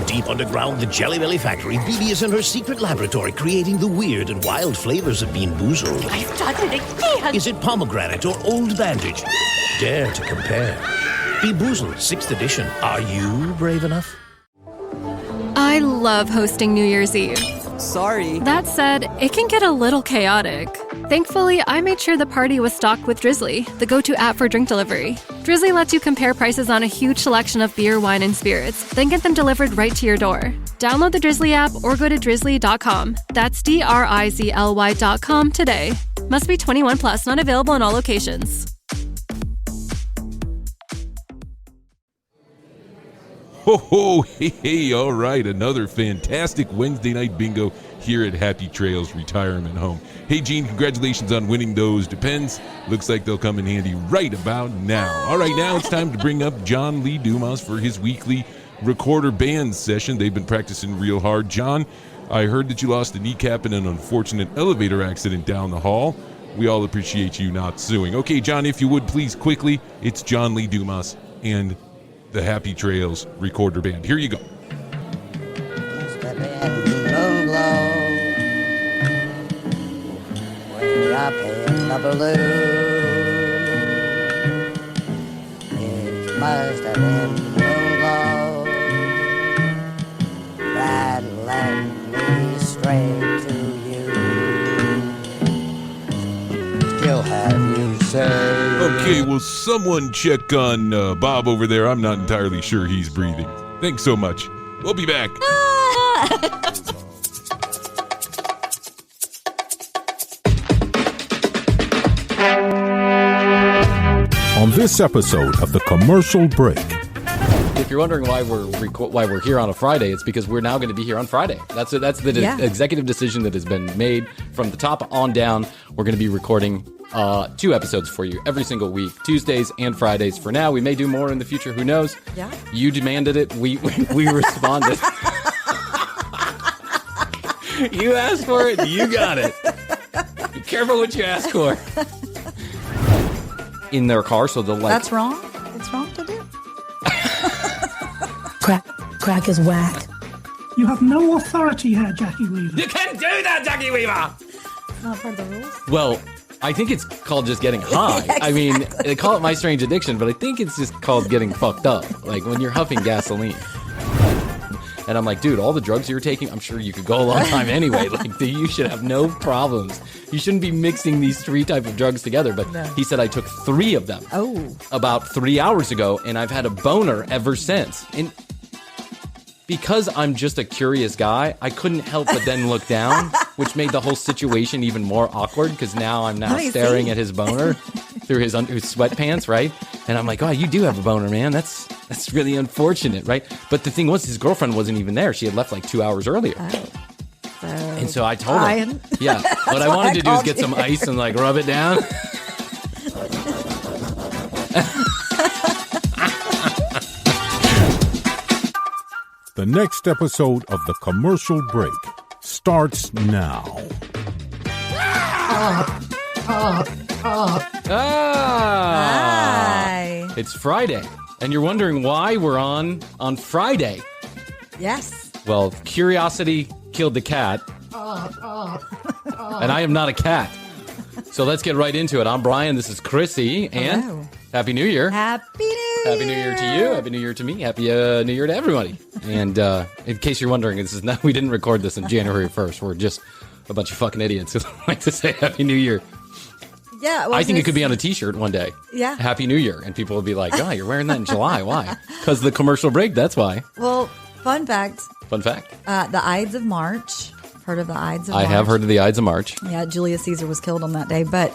Deep underground, the Jelly Belly factory, BB is in her secret laboratory creating the weird and wild flavors of Bean Boozled. I've done it again! Is it pomegranate or old bandage? Dare to compare. Bean Boozled, 6th edition. Are you brave enough? I love hosting New Year's Eve. Sorry. That said, it can get a little chaotic. Thankfully, I made sure the party was stocked with Drizzly, the go-to app for drink delivery. Drizzly lets you compare prices on a huge selection of beer, wine, and spirits, then get them delivered right to your door. Download the Drizzly app or go to drizzly.com. That's DRIZLY.com today. Must be 21 plus, not available in all locations. Ho, hey, all right. Another fantastic Wednesday night bingo here at Happy Trails Retirement Home. Hey, Gene, congratulations on winning those Depends. Looks like they'll come in handy right about now. All right, now it's time to bring up John Lee Dumas for his weekly recorder band session. They've been practicing real hard. John, I heard that you lost a kneecap in an unfortunate elevator accident down the hall. We all appreciate you not suing. Okay, John, if you would please quickly, it's John Lee Dumas and the Happy Trails Recorder Band. Here you go. Way up in the balloon, it must have been moonglow that led me straight to you. Still have you say. Okay, will someone check on Bob over there? I'm not entirely sure he's breathing. Thanks so much. We'll be back. On this episode of The Commercial Break. If you're wondering why we're here on a Friday, it's because we're now going to be here on Friday. That's the executive decision that has been made from the top on down. We're going to be recording 2 episodes for you every single week, Tuesdays and Fridays. For now, we may do more in the future. Who knows? Yeah. You demanded it. We responded. You asked for it. You got it. Be careful what you ask for. In their car, so they'll like. That's wrong. It's wrong to do. Crack is whack. You have no authority here, Jackie Weaver. You can't do that, Jackie Weaver! It's not part of the rules. Well, I think it's called just getting high. Exactly. I mean, they call it My Strange Addiction, but I think it's just called getting fucked up. Like when you're huffing gasoline. And I'm like, dude, all the drugs you're taking, I'm sure you could go a long time anyway. Like, you should have no problems. You shouldn't be mixing these 3 types of drugs together. But no. He said I took 3 of them about 3 hours ago, and I've had a boner ever since. And because I'm just a curious guy, I couldn't help but then look down, which made the whole situation even more awkward because now I'm staring at his boner through his sweatpants, right? And I'm like, oh, you do have a boner, man. That's really unfortunate, right? But the thing was, his girlfriend wasn't even there. She had left like 2 hours earlier. Oh. And so I told him, yeah, what I wanted to do is get some ice and like rub it down. The next episode of The Commercial Break starts now. Hi. It's Friday, and you're wondering why we're on Friday. Yes. Well, curiosity killed the cat, and I am not a cat. So let's get right into it. I'm Bryan, this is Krissy, and Hello. Happy New Year. Happy New Year. Happy New Year to you. Happy New Year to me. Happy New Year to everybody. And in case you're wondering, we didn't record this on January 1st. We're just a bunch of fucking idiots who like to say Happy New Year. Yeah. I think it could be on a T-shirt one day. Yeah. Happy New Year. And people will be like, oh, you're wearing that in July. Why? Because the commercial break, that's why. Well, fun fact. Fun fact. The Ides of March. Heard of the Ides of March? I have heard of the Ides of March. Yeah, Julius Caesar was killed on that day. But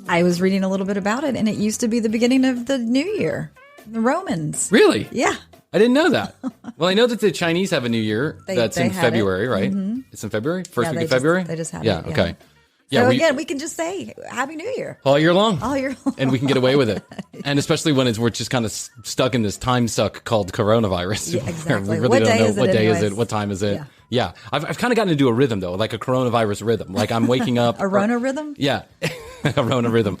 I was reading a little bit about it, and it used to be the beginning of the New Year. The Romans. Really? Yeah. I didn't know that. Well, I know that the Chinese have a New Year that's in February, right? Mm-hmm. It's in February? First week of February? They just had it. Okay. Yeah, so again, we can just say Happy New Year. All year long. All year long. And we can get away with it. And especially when we're just kind of stuck in this time suck called coronavirus. Yeah, exactly. We really don't know what day anyways? is it, what time is it. Yeah. I've kind of gotten into a rhythm, though, like a coronavirus rhythm. Like I'm waking up. A Rona rhythm? Yeah. A Rona rhythm.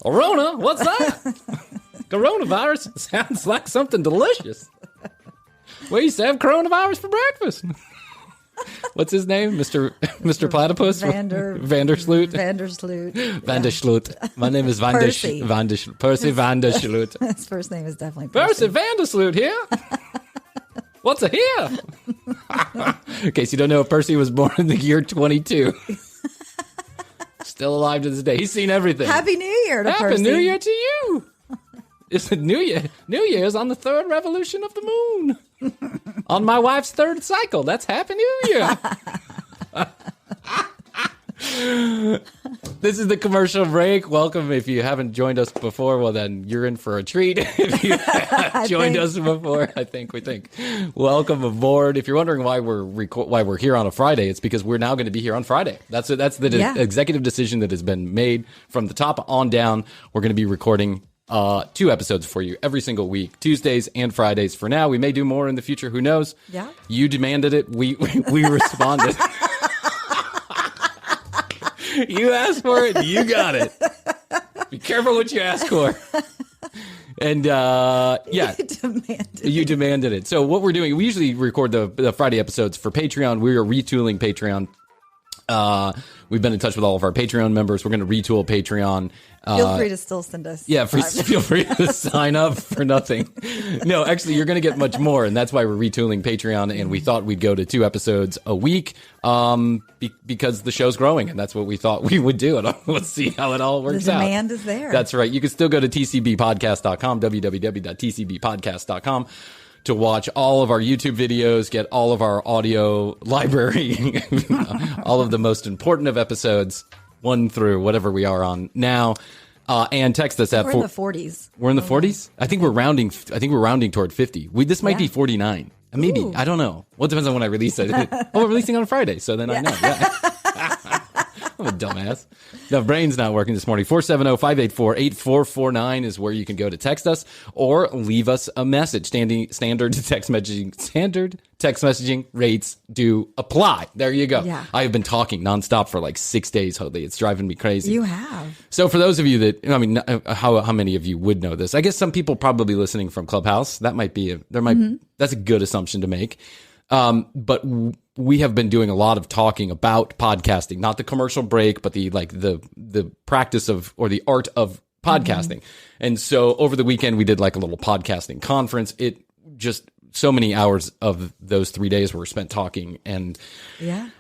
A Rona? What's that? Coronavirus sounds like something delicious. We used to have coronavirus for breakfast. What's his name? Mr. Platypus? Vandersloot? My name is Percy. Percy Vandersloot. His first name is definitely Percy. Percy Vandersloot here. What's a here? In case you don't know, Percy was born in the year 22. Still alive to this day. He's seen everything. Happy New Year to Percy. Happy New Year to you. It's New Year. New Year's on the third revolution of the moon. On my wife's third cycle. That's Happy New Year. This is the commercial break. Welcome. If you haven't joined us before, well, then you're in for a treat. If you have joined us before, we think. Welcome aboard. If you're wondering why we're here on a Friday, it's because we're now going to be here on Friday. That's the executive decision that has been made from the top on down. We're going to be recording 2 episodes for you every single week, Tuesdays and Fridays for now. We may do more in the future. Who knows? Yeah. You demanded it. We responded. You asked for it. You got it. Be careful what you ask for. And you demanded it. So what we're doing, we usually record the Friday episodes for Patreon. We are retooling Patreon. We've been in touch with all of our Patreon members. We're going to retool Patreon. Feel free to still send us. Yeah, feel free to sign up for nothing. No, actually, you're going to get much more, and that's why we're retooling Patreon. And we thought we'd go to 2 episodes a week because the show's growing, and that's what we thought we would do. And let's see how it all works out. The demand is there. That's right. You can still go to tcbpodcast.com, www.tcbpodcast.com. to watch all of our YouTube videos, get all of our audio library, all of the most important of episodes, 1 through whatever we are on now, and text us at. We're in the 40s. We're in the 40s. I think we're rounding toward 50. This might be 49. Maybe. Ooh. I don't know. Well, it depends on when I release it. We're releasing on a Friday, so then I know. Yeah. I'm a dumbass. The brain's not working this morning. 470-584-8449 is where you can go to text us or leave us a message. Standard text messaging rates do apply. There you go. Yeah. I have been talking nonstop for like 6 days, Hoadley. It's driving me crazy. You have. So for those of you that, how many of you would know this? I guess some people probably listening from Clubhouse. That might be, that's a good assumption to make. But we have been doing a lot of talking about podcasting, not the commercial break, but the practice of, or the art of podcasting. And so over the weekend, we did like a little podcasting conference. It just, so many hours of those 3 days were spent talking. And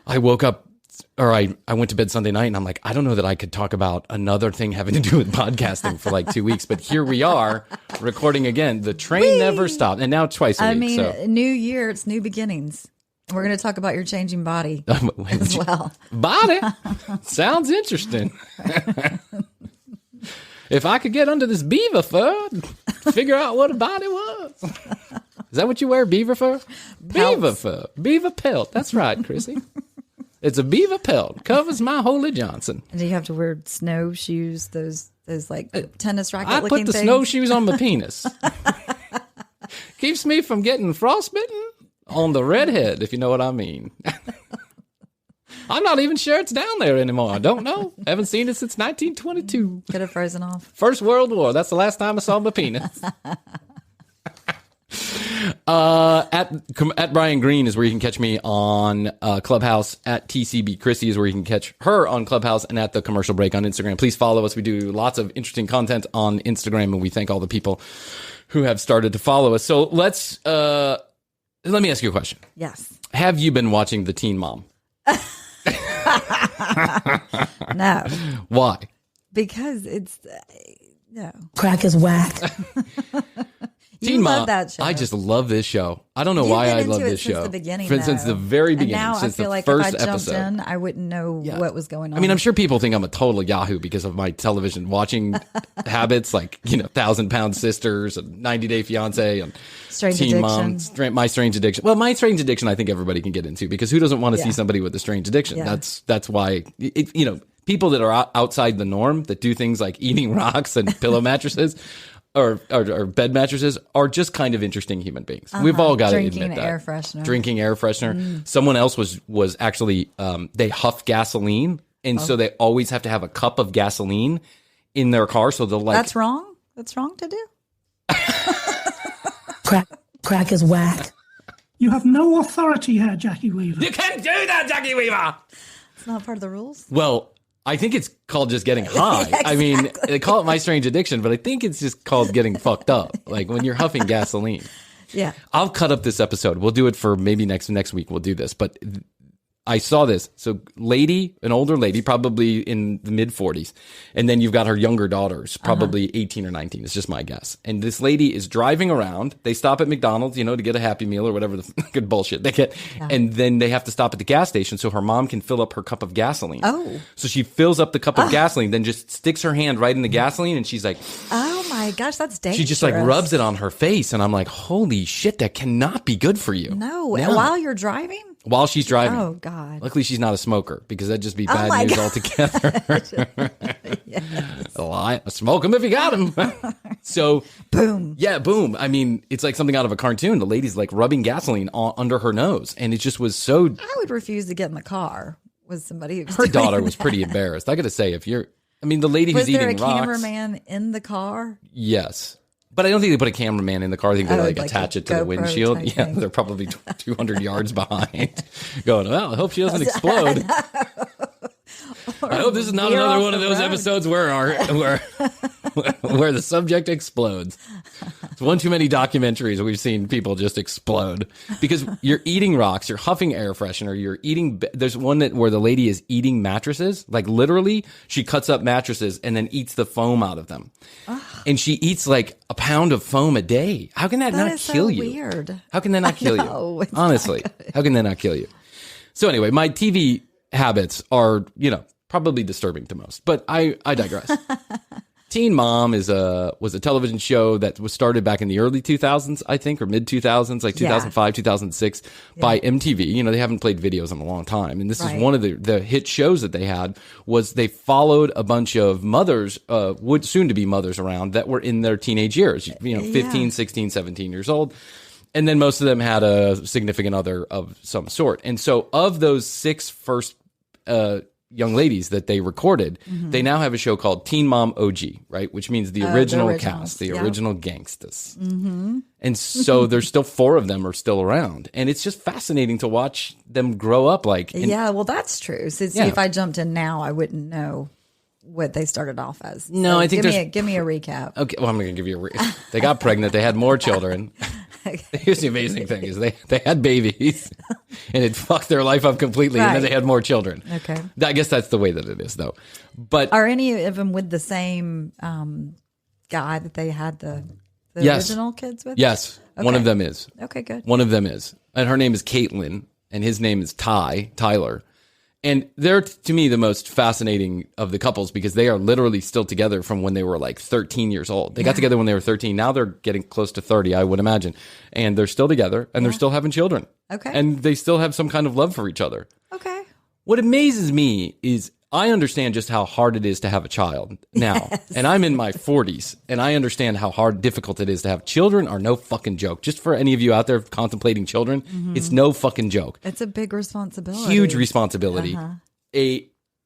I woke up, or I went to bed Sunday night and I'm like, I don't know that I could talk about another thing having to do with podcasting for like 2 weeks, but here we are recording again. The train never stopped. And now twice a week. New year, it's new beginnings. We're going to talk about your changing body as well. Body? Sounds interesting. If I could get under this beaver fur, figure out what a body was. Is that what you wear, beaver fur? Pelts. Beaver fur. Beaver pelt. That's right, Krissy. It's a beaver pelt. Covers my Holy Johnson. And do you have to wear snowshoes, those like tennis racket looking things? I put the snowshoes on my penis. Keeps me from getting frostbitten on the redhead, if you know what I mean. I'm not even sure it's down there anymore. I don't know. Haven't seen it since 1922. Could have frozen off. First World War. That's the last time I saw my penis. At Bryan Green is where you can catch me on Clubhouse. At TCB Krissy is where you can catch her on Clubhouse, and at the commercial break on Instagram. Please follow us. We do lots of interesting content on Instagram, and we thank all the people who have started to follow us. So let me ask you a question. Yes. Have you been watching the Teen Mom? No. Why? Because it's no. Crack is whack. You love that show. I just love this show. I don't know why I love this show. Since the beginning, since the very beginning. And now since I feel the like first if I jumped episode. in, I wouldn't know what was going on. I mean, I'm sure people think I'm a total Yahoo because of my television watching habits, like 1,000-Pound Sisters and 90 Day Fiance and Strange Teen Addiction. Mom, My Strange Addiction. Well, My Strange Addiction, I think everybody can get into because who doesn't want to see somebody with a strange addiction? Yeah. That's why people that are outside the norm that do things like eating rocks and pillow mattresses. Or bed mattresses are just kind of interesting human beings. We've all got to admit that. Drinking air freshener. Someone else was actually, they huff gasoline. And so they always have to have a cup of gasoline in their car. So they'll That's wrong? That's wrong to do? Crack is whack. You have no authority here, Jackie Weaver. You can't do that, Jackie Weaver. It's not part of the rules. Well, I think it's called just getting high. Exactly. I mean, they call it My Strange Addiction, but I think it's just called getting fucked up. Like when you're huffing gasoline. Yeah. I'll cut up this episode. We'll do it for maybe next week. We'll do this. But I saw this. So an older lady, probably in the mid 40s. And then you've got her younger daughters, probably 18 or 19. It's just my guess. And this lady is driving around. They stop at McDonald's, to get a Happy Meal or whatever the good bullshit they get. Yeah. And then they have to stop at the gas station so her mom can fill up her cup of gasoline. Oh. So she fills up the cup of gasoline, then just sticks her hand right in the gasoline. And she's like, oh my gosh, that's dangerous. She just like rubs it on her face. And I'm like, holy shit, that cannot be good for you. No. While you're driving? While she's driving. Oh, God. Luckily, she's not a smoker because that'd just be bad news altogether. Yes. Smoke them if you got them. So, boom. Yeah, boom. I mean, it's like something out of a cartoon. The lady's like rubbing gasoline under her nose. And it just was so. I would refuse to get in the car with somebody who was Her daughter doing was that. pretty embarrassed. I got to say, the lady who's eating rocks. Was there a cameraman in the car? Yes. But I don't think they put a cameraman in the car. I think they like attach it to the windshield. Yeah, they're probably 200 yards behind going, well, I hope she doesn't explode. I hope this is not another one of those episodes where the subject explodes. It's one too many documentaries we've seen people just explode because you're eating rocks, you're huffing air freshener, you're eating. There's one where the lady is eating mattresses, like literally she cuts up mattresses and then eats the foam out of them. And she eats like a pound of foam a day. How can that not kill you? Weird. How can that not kill you? Honestly, how can that not kill you? So anyway, my TV habits are, probably disturbing to most, but I digress. Teen Mom was a television show that was started back in the early 2000s, I think, or mid 2000s, like 2005, 2006 by MTV. They haven't played videos in a long time. And this is one of the hit shows that they had was they followed a bunch of mothers, would soon to be mothers around that were in their teenage years, 15, 16, 17 years old. And then most of them had a significant other of some sort. And so of those 6 first, young ladies that they recorded, they now have a show called Teen Mom OG, right? Which means the original cast, the original gangsters. And so there's still 4 of them are still around. And it's just fascinating to watch them grow up like. Well, that's true. So see, if I jumped in now, I wouldn't know what they started off as. No, so I think give me a recap. Okay, well, I'm going to give you they got pregnant. They had more children. Here's the amazing thing is they had babies and it fucked their life up completely. And then they had more children. Okay. I guess that's the way that it is though. But are any of them with the same guy that they had the original kids with? Yes. Okay. One of them is. Okay, good. One of them is. And her name is Caitlin and his name is Tyler. And they're, to me, the most fascinating of the couples because they are literally still together from when they were like 13 years old. They got together when they were 13. Now they're getting close to 30, I would imagine. And they're still together and they're still having children. Okay. And they still have some kind of love for each other. Okay. What amazes me is I understand just how hard it is to have a child now. Yes. And I'm in my 40s and I understand how difficult it is to have children are no fucking joke. Just for any of you out there contemplating children, it's no fucking joke. It's a big responsibility. Huge responsibility.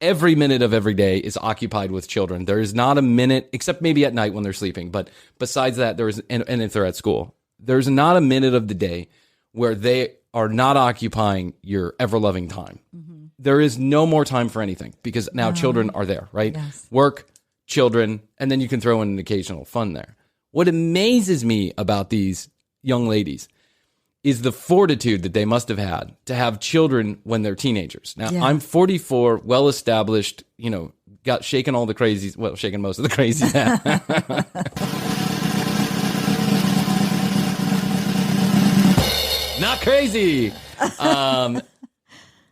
Every minute of every day is occupied with children. There is not a minute, except maybe at night when they're sleeping. But besides that, there is, and if they're at school, there's not a minute of the day where they are not occupying your ever-loving time. There is no more time for anything because now children are there, right? Yes. Work, children, and then you can throw in an occasional fun there. What amazes me about these young ladies is the fortitude that they must have had to have children when they're teenagers. Now, I'm 44, well-established, got shaken all the crazies, well, shaken most of the crazies. Not crazy.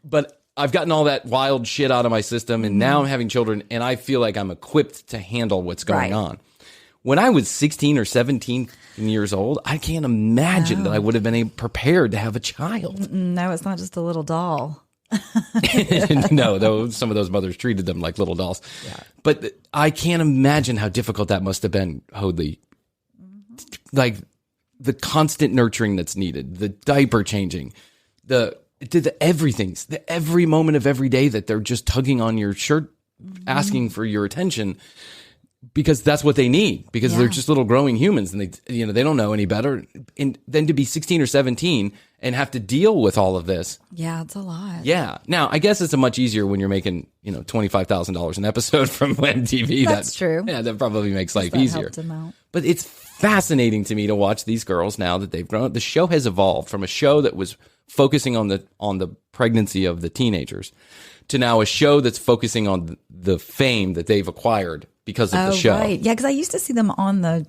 But I've gotten all that wild shit out of my system, and now I'm having children, and I feel like I'm equipped to handle what's going on. When I was 16 or 17 years old, I can't imagine that I would have been prepared to have a child. No, it's not just a little doll. No, though some of those mothers treated them like little dolls. Yeah. But I can't imagine how difficult that must have been, Hoadley. Like the constant nurturing that's needed, the diaper changing, every moment of every day that they're just tugging on your shirt, asking for your attention. because that's what they need, because Yeah. they're just little growing humans, and they don't know any better. And then to be 16 or 17 and have to deal with all of this. Yeah, it's a lot. Yeah. Now, I guess it's a much easier when you're making, $25,000 an episode from MTV. That's true. Yeah, that probably makes life That easier. helped him out. But it's fascinating to me to watch these girls now that they've grown up. The show has evolved from a show that was focusing on the pregnancy of the teenagers to now a show that's focusing on the fame that they've acquired because of the show. Right. Yeah, because I used to see them on the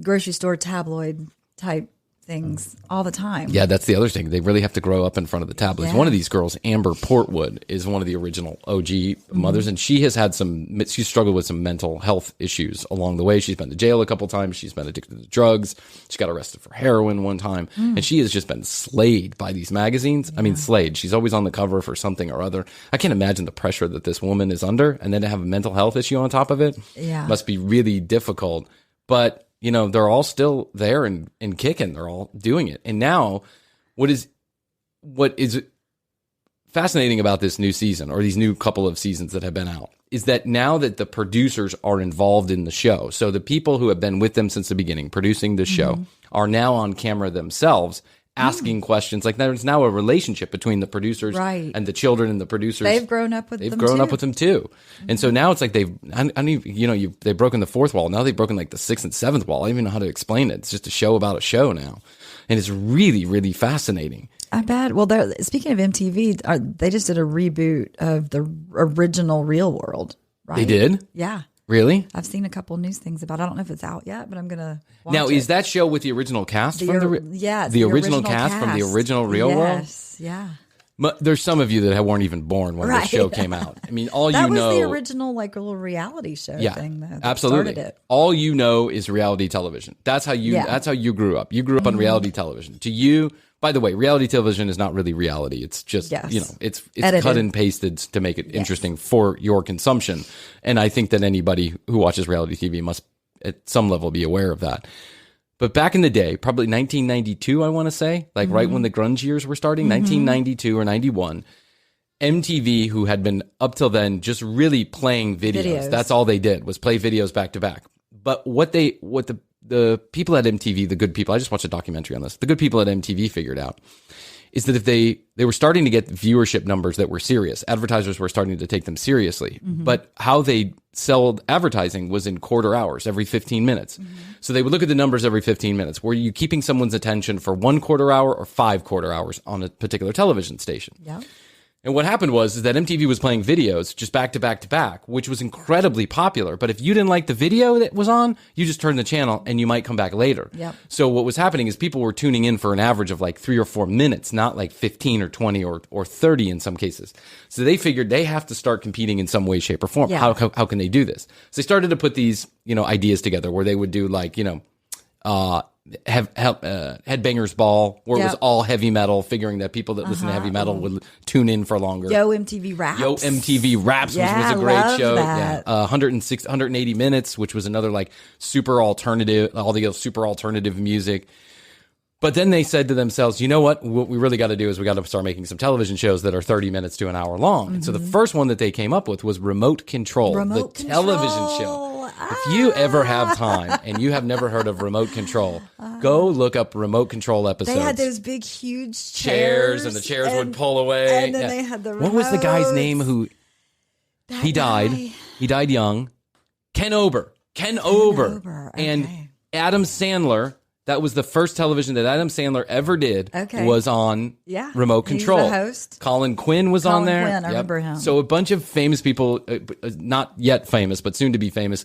grocery store tabloid type things all the time. Yeah, that's the other thing. They really have to grow up in front of the tabloids. Yeah. One of these girls, Amber Portwood, is one of the original OG mothers, and she has had she's struggled with some mental health issues along the way. She's been to jail a couple times. She's been addicted to drugs. She got arrested for heroin one time, and she has just been slayed by these magazines. I mean, slayed. She's always on the cover for something or other. I can't imagine the pressure that this woman is under, and then to have a mental health issue on top of it must be really difficult. But they're all still there and kicking. They're all doing it. And now what is fascinating about this new season, or these new couple of seasons that have been out, is that now that the producers are involved in the show, so the people who have been with them since the beginning, producing the show, are now on camera themselves, asking questions. Like, there's now a relationship between the producers and the children and the producers. They've grown up with them too. And so now it's like they've broken the fourth wall. Now they've broken like the sixth and seventh wall. I don't even know how to explain it. It's just a show about a show now. And it's really, really fascinating. I bet. Well, speaking of MTV, they just did a reboot of the original Real World, right? They did? Yeah. Really? I've seen a couple news things about it. I don't know if it's out yet, but I'm going to watch now, it. Is that show with the original cast? Yes. The original cast from the original Real World? Yes, yeah. There's some of you that weren't even born when the show came out. I mean, that was the original, like, a little reality show thing that absolutely. started it. All you know is reality television. That's how you grew up. You grew up on reality television. To you, by the way, reality television is not really reality. It's just, it's edited, cut and pasted to make it interesting for your consumption. And I think that anybody who watches reality TV must at some level be aware of that. But back in the day, probably 1992, I want to say, like right when the grunge years were starting, 1992 or 91, MTV, who had been up till then just really playing videos. That's all they did, was play videos back to back. But what the people at MTV, the good people, I just watched a documentary on this, the good people at MTV figured out is that if they were starting to get viewership numbers that were serious, advertisers were starting to take them seriously. But how they sold advertising was in quarter hours, every 15 minutes. So they would look at the numbers every 15 minutes. Were you keeping someone's attention for 1 quarter hour or 5 quarter hours on a particular television station? Yeah. And what happened was that MTV was playing videos just back to back to back, which was incredibly popular. But if you didn't like the video that was on, you just turned the channel and you might come back later. Yep. So what was happening is people were tuning in for an average of like 3 or 4 minutes, not like 15 or 20 or 30 in some cases. So they figured they have to start competing in some way, shape, or form. Yeah. How can they do this? So they started to put these, ideas together where they would do like, Headbangers Ball, where it was all heavy metal, figuring that people that listen to heavy metal would tune in for longer. Yo MTV Raps. Yo MTV Raps, which was a great love show. That. Yeah, 180 minutes, which was another like super alternative, all the super alternative music. But then they said to themselves, you know what we really got to do is we got to start making some television shows that are 30 minutes to an hour long. And so the first one that they came up with was Remote Control, television show. If you ever have time and you have never heard of Remote Control, go look up Remote Control episodes. They had those big, huge chairs and the chairs would pull away. And then they had the remotes. What was the guy's name who he died? He died young. Ken Ober. Okay. And Adam Sandler. That was the first television that Adam Sandler ever did. Was on Remote Control. He's the host. Colin Quinn was on there. I remember him. So a bunch of famous people, not yet famous, but soon to be famous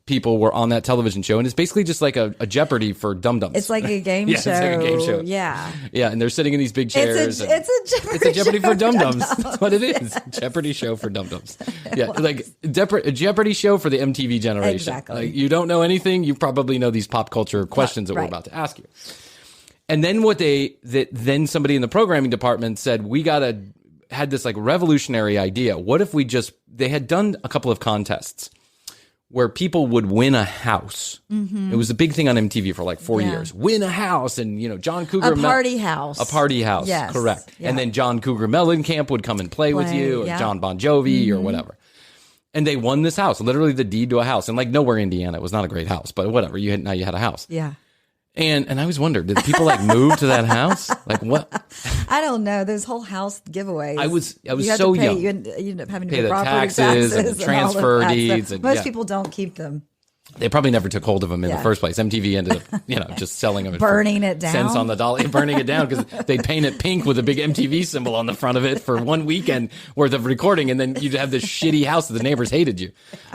people were on that television show. And it's basically just like a Jeopardy for dum-dums. It's like a game show. It's like a game show. Yeah. Yeah, and they're sitting in these big chairs. It's a Jeopardy for dum-dums. That's what it is. Jeopardy show for dum-dums. Yeah, like a Jeopardy show for the MTV generation. Exactly. Like, you don't know anything, you probably know these pop culture questions that we're about to ask you. And then then somebody in the programming department said, had this like revolutionary idea. What if they had done a couple of contests where people would win a house. It was a big thing on MTV for like 4 years. Win a house. And, John Cougar. A party house. A party house. Yes. Correct. Yeah. And then John Cougar Mellencamp would come and play with you, or John Bon Jovi or whatever. And they won this house, literally the deed to a house. And like nowhere Indiana, it was not a great house, but whatever. Now you had a house. Yeah. And I always wondered, did people like move to that house? Like what? I don't know. Those whole house giveaways. I was You had so to pay, young. You end up having to Pay pay the property taxes and the all of transfer that deeds stuff. and- Most yeah. people don't keep them. They probably never took hold of them in the Yeah. first place. MTV ended up, just selling them. Burning it down. Cents on the dollar, burning it down because they paint it pink with a big MTV symbol on the front of it for one weekend worth of recording. And then you'd have this shitty house that the neighbors hated you,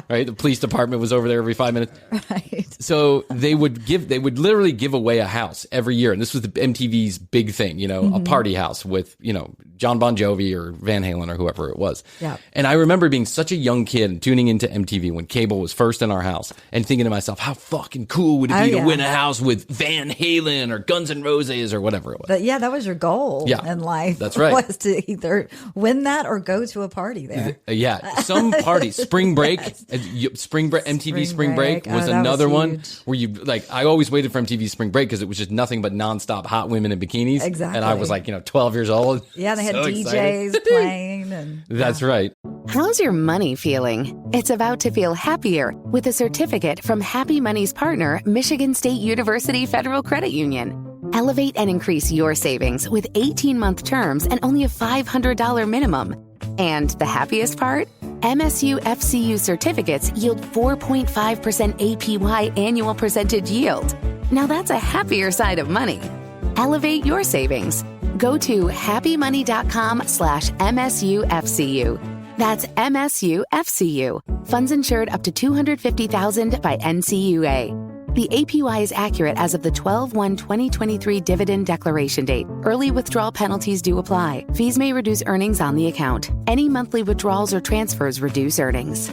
right? The police department was over there every 5 minutes. Right. So they would literally give away a house every year. And this was the MTV's big thing, a party house with, John Bon Jovi or Van Halen or whoever it was. Yeah. And I remember being such a young kid and tuning into MTV when cable was first in our house and thinking to myself, how fucking cool would it be to win a house with Van Halen or Guns N' Roses or whatever it was. But yeah, that was your goal in life. That's right. Was to either win that or go to a party there. Yeah, some parties. Spring Break, MTV Spring Break was that another was one huge. where I always waited for MTV Spring Break because it was just nothing but nonstop hot women in bikinis. Exactly. And I was like, 12 years old. Yeah, they had So DJs excited. playing. And That's right. How's your money feeling? It's about to feel happier with a certificate from Happy Money's partner, Michigan State University Federal Credit Union. Elevate and increase your savings with 18-month terms and only a $500 minimum. And the happiest part? MSU FCU certificates yield 4.5% APY annual percentage yield. Now that's a happier side of money. Elevate your savings. Go to happymoney.com/MSUFCU. That's MSUFCU. Funds insured up to $250,000 by NCUA. The APY is accurate as of the 12/1/2023 dividend declaration date. Early withdrawal penalties do apply. Fees may reduce earnings on the account. Any monthly withdrawals or transfers reduce earnings.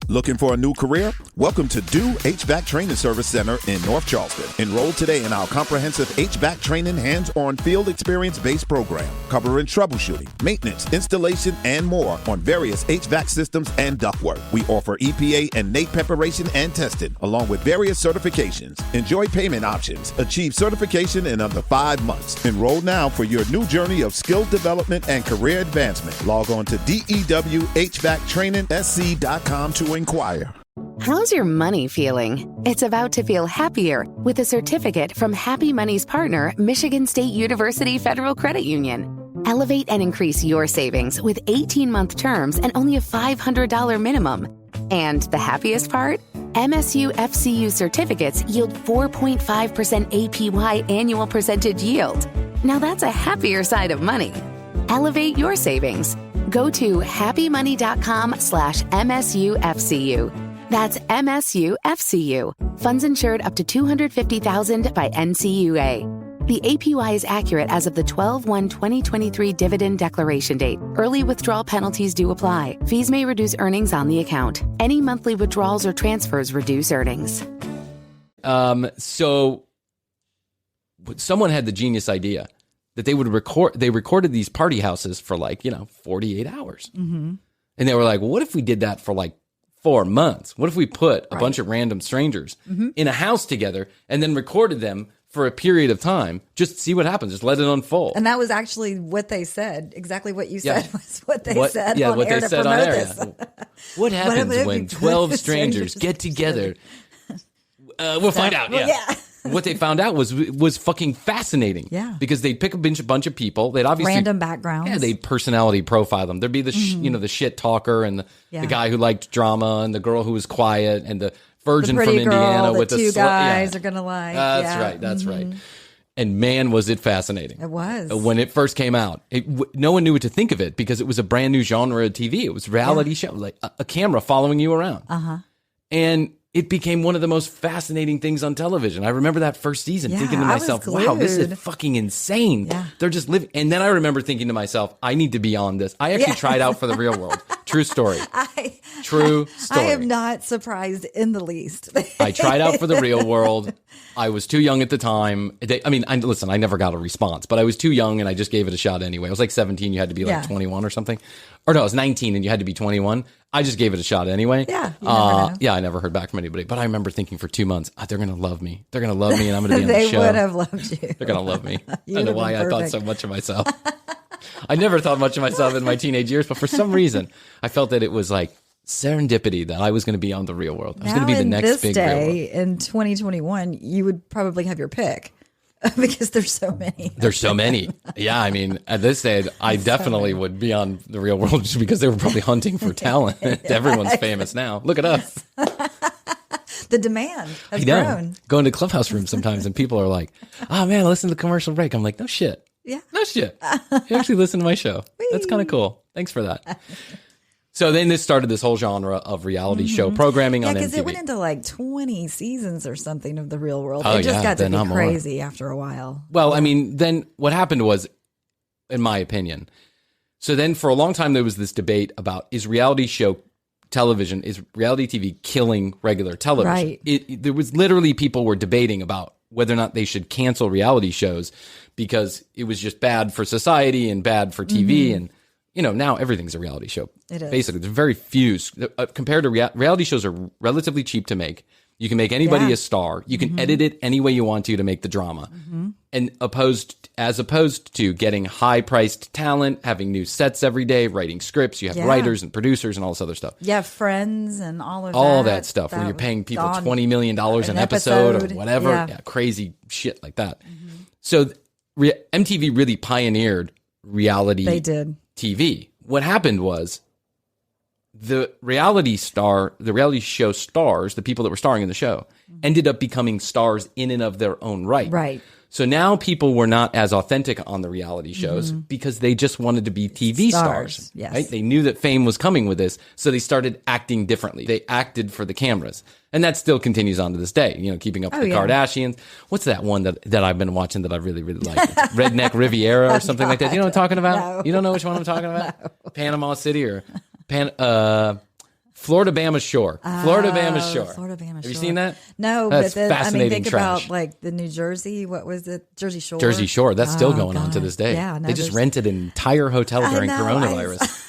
Looking for a new career? Welcome to Do HVAC Training Service Center in North Charleston. Enroll today in our comprehensive HVAC training hands-on field experience-based program, covering troubleshooting, maintenance, installation, and more on various HVAC systems and ductwork. We offer EPA and NATE preparation and testing, along with various certifications. Enjoy payment options. Achieve certification in under 5 months. Enroll now for your new journey of skill development and career advancement. Log on to DEWHVACTrainingSC.com to inquire. How's your money feeling? It's about to feel happier with a certificate from Happy Money's partner, Michigan State University Federal Credit Union. Elevate and increase your savings with 18-month terms and only a $500 minimum. And the happiest part? MSU FCU certificates yield 4.5% APY annual percentage yield. Now that's a happier side of money. Elevate your savings. Go to happymoney.com/MSUFCU. That's MSUFCU. Funds insured up to $250,000 by NCUA. The APY is accurate as of the 12/1/2023 dividend declaration date. Early withdrawal penalties do apply. Fees may reduce earnings on the account. Any monthly withdrawals or transfers reduce earnings. So someone had the genius idea that they recorded these party houses for 48 hours. Mm-hmm. And they were like, what if we did that for 4 months? What if we put a bunch of random strangers in a house together and then recorded them for a period of time? Just see what happens. Just let it unfold. And that was actually what they said. Exactly what you said was what they said yeah, on what air they to said promote on air. this. What happens if when you 12 put strangers get together? We'll find out. Yeah. What they found out was fucking fascinating. Yeah. Because they'd pick a bunch of people. They'd obviously Random backgrounds. Yeah, they'd personality profile them. There'd be the the shit talker and the guy who liked drama and the girl who was quiet and the virgin the from pretty Indiana girl with the the two guys yeah. are gonna like. That's right. That's right. And man, was it fascinating. It was. When it first came out, no one knew what to think of it because it was a brand new genre of TV. It was a reality show, like a camera following you around. And it became one of the most fascinating things on television. I remember that first season thinking to myself, wow, this is fucking insane. Yeah. They're just living. And then I remember thinking to myself, I need to be on this. I actually tried out for the real world. True story. True story. I am not surprised in the least. I tried out for the real world. I was too young at the time. Listen, I never got a response, but I was too young and I just gave it a shot anyway. I was 17. You had to be 21 or something. Or no, I was 19 and you had to be 21. I just gave it a shot anyway. Yeah. I never heard back from anybody. But I remember thinking for 2 months, they're going to love me. They're going to love me and I'm going to be on the show. They would have loved you. They're going to love me. I don't know You'd have why been I thought perfect. so much of myself. I never thought much of myself in my teenage years, but for some reason, I felt that it was serendipity that I was going to be on The Real World. I was Now going to be the in next this big Real World. day in 2021, you would probably have your pick because there's so many. There's so many. Yeah, I mean, at this stage, I definitely would be on The Real World just because they were probably hunting for talent. Everyone's famous now. Look at us. The demand has I know. grown. Going to clubhouse rooms sometimes and people are like, oh man, I listened to the commercial break. I'm like, no shit. Yeah. No shit. You actually listen to my show. That's kind of cool. Thanks for that. So then this started this whole genre of reality show programming on MTV. Yeah, because it went into like 20 seasons or something of The Real World. Oh, It just got to then be I'm more. crazy after a while. Well, I mean, then what happened was, in my opinion, so then for a long time there was this debate about is reality TV killing regular television? Right. There was literally people were debating about whether or not they should cancel reality shows because it was just bad for society and bad for TV. And, you know, now everything's a reality show. It is. Basically, there's very few. Compared to reality shows are relatively cheap to make. You can make anybody a star. You can edit it any way you want to make the drama. And as opposed to getting high-priced talent, having new sets every day, writing scripts, you have writers and producers and all this other stuff. Yeah, Friends and all of that. All that stuff where you're paying people $20 million an episode or whatever. Yeah. Crazy shit like that. So MTV really pioneered reality TV. What happened was the reality show stars, the people that were starring in the show, ended up becoming stars in and of their own right. Right. So now people were not as authentic on the reality shows because they just wanted to be TV stars. Yes. Right? They knew that fame was coming with this, so they started acting differently. They acted for the cameras. And that still continues on to this day, you know, keeping up with the Kardashians. What's that one that I've been watching that I really, really like? Redneck Riviera or something like that. You know what I'm talking about? No. You don't know which one I'm talking about? No. Panama City or Florida Bama Shore. Florida Bama Shore. Have you seen that? No, That's but then, fascinating think trash. about like the New Jersey, what was it? Jersey Shore. Jersey Shore. That's still going on to this day. Yeah, no, they just rented an entire hotel during coronavirus.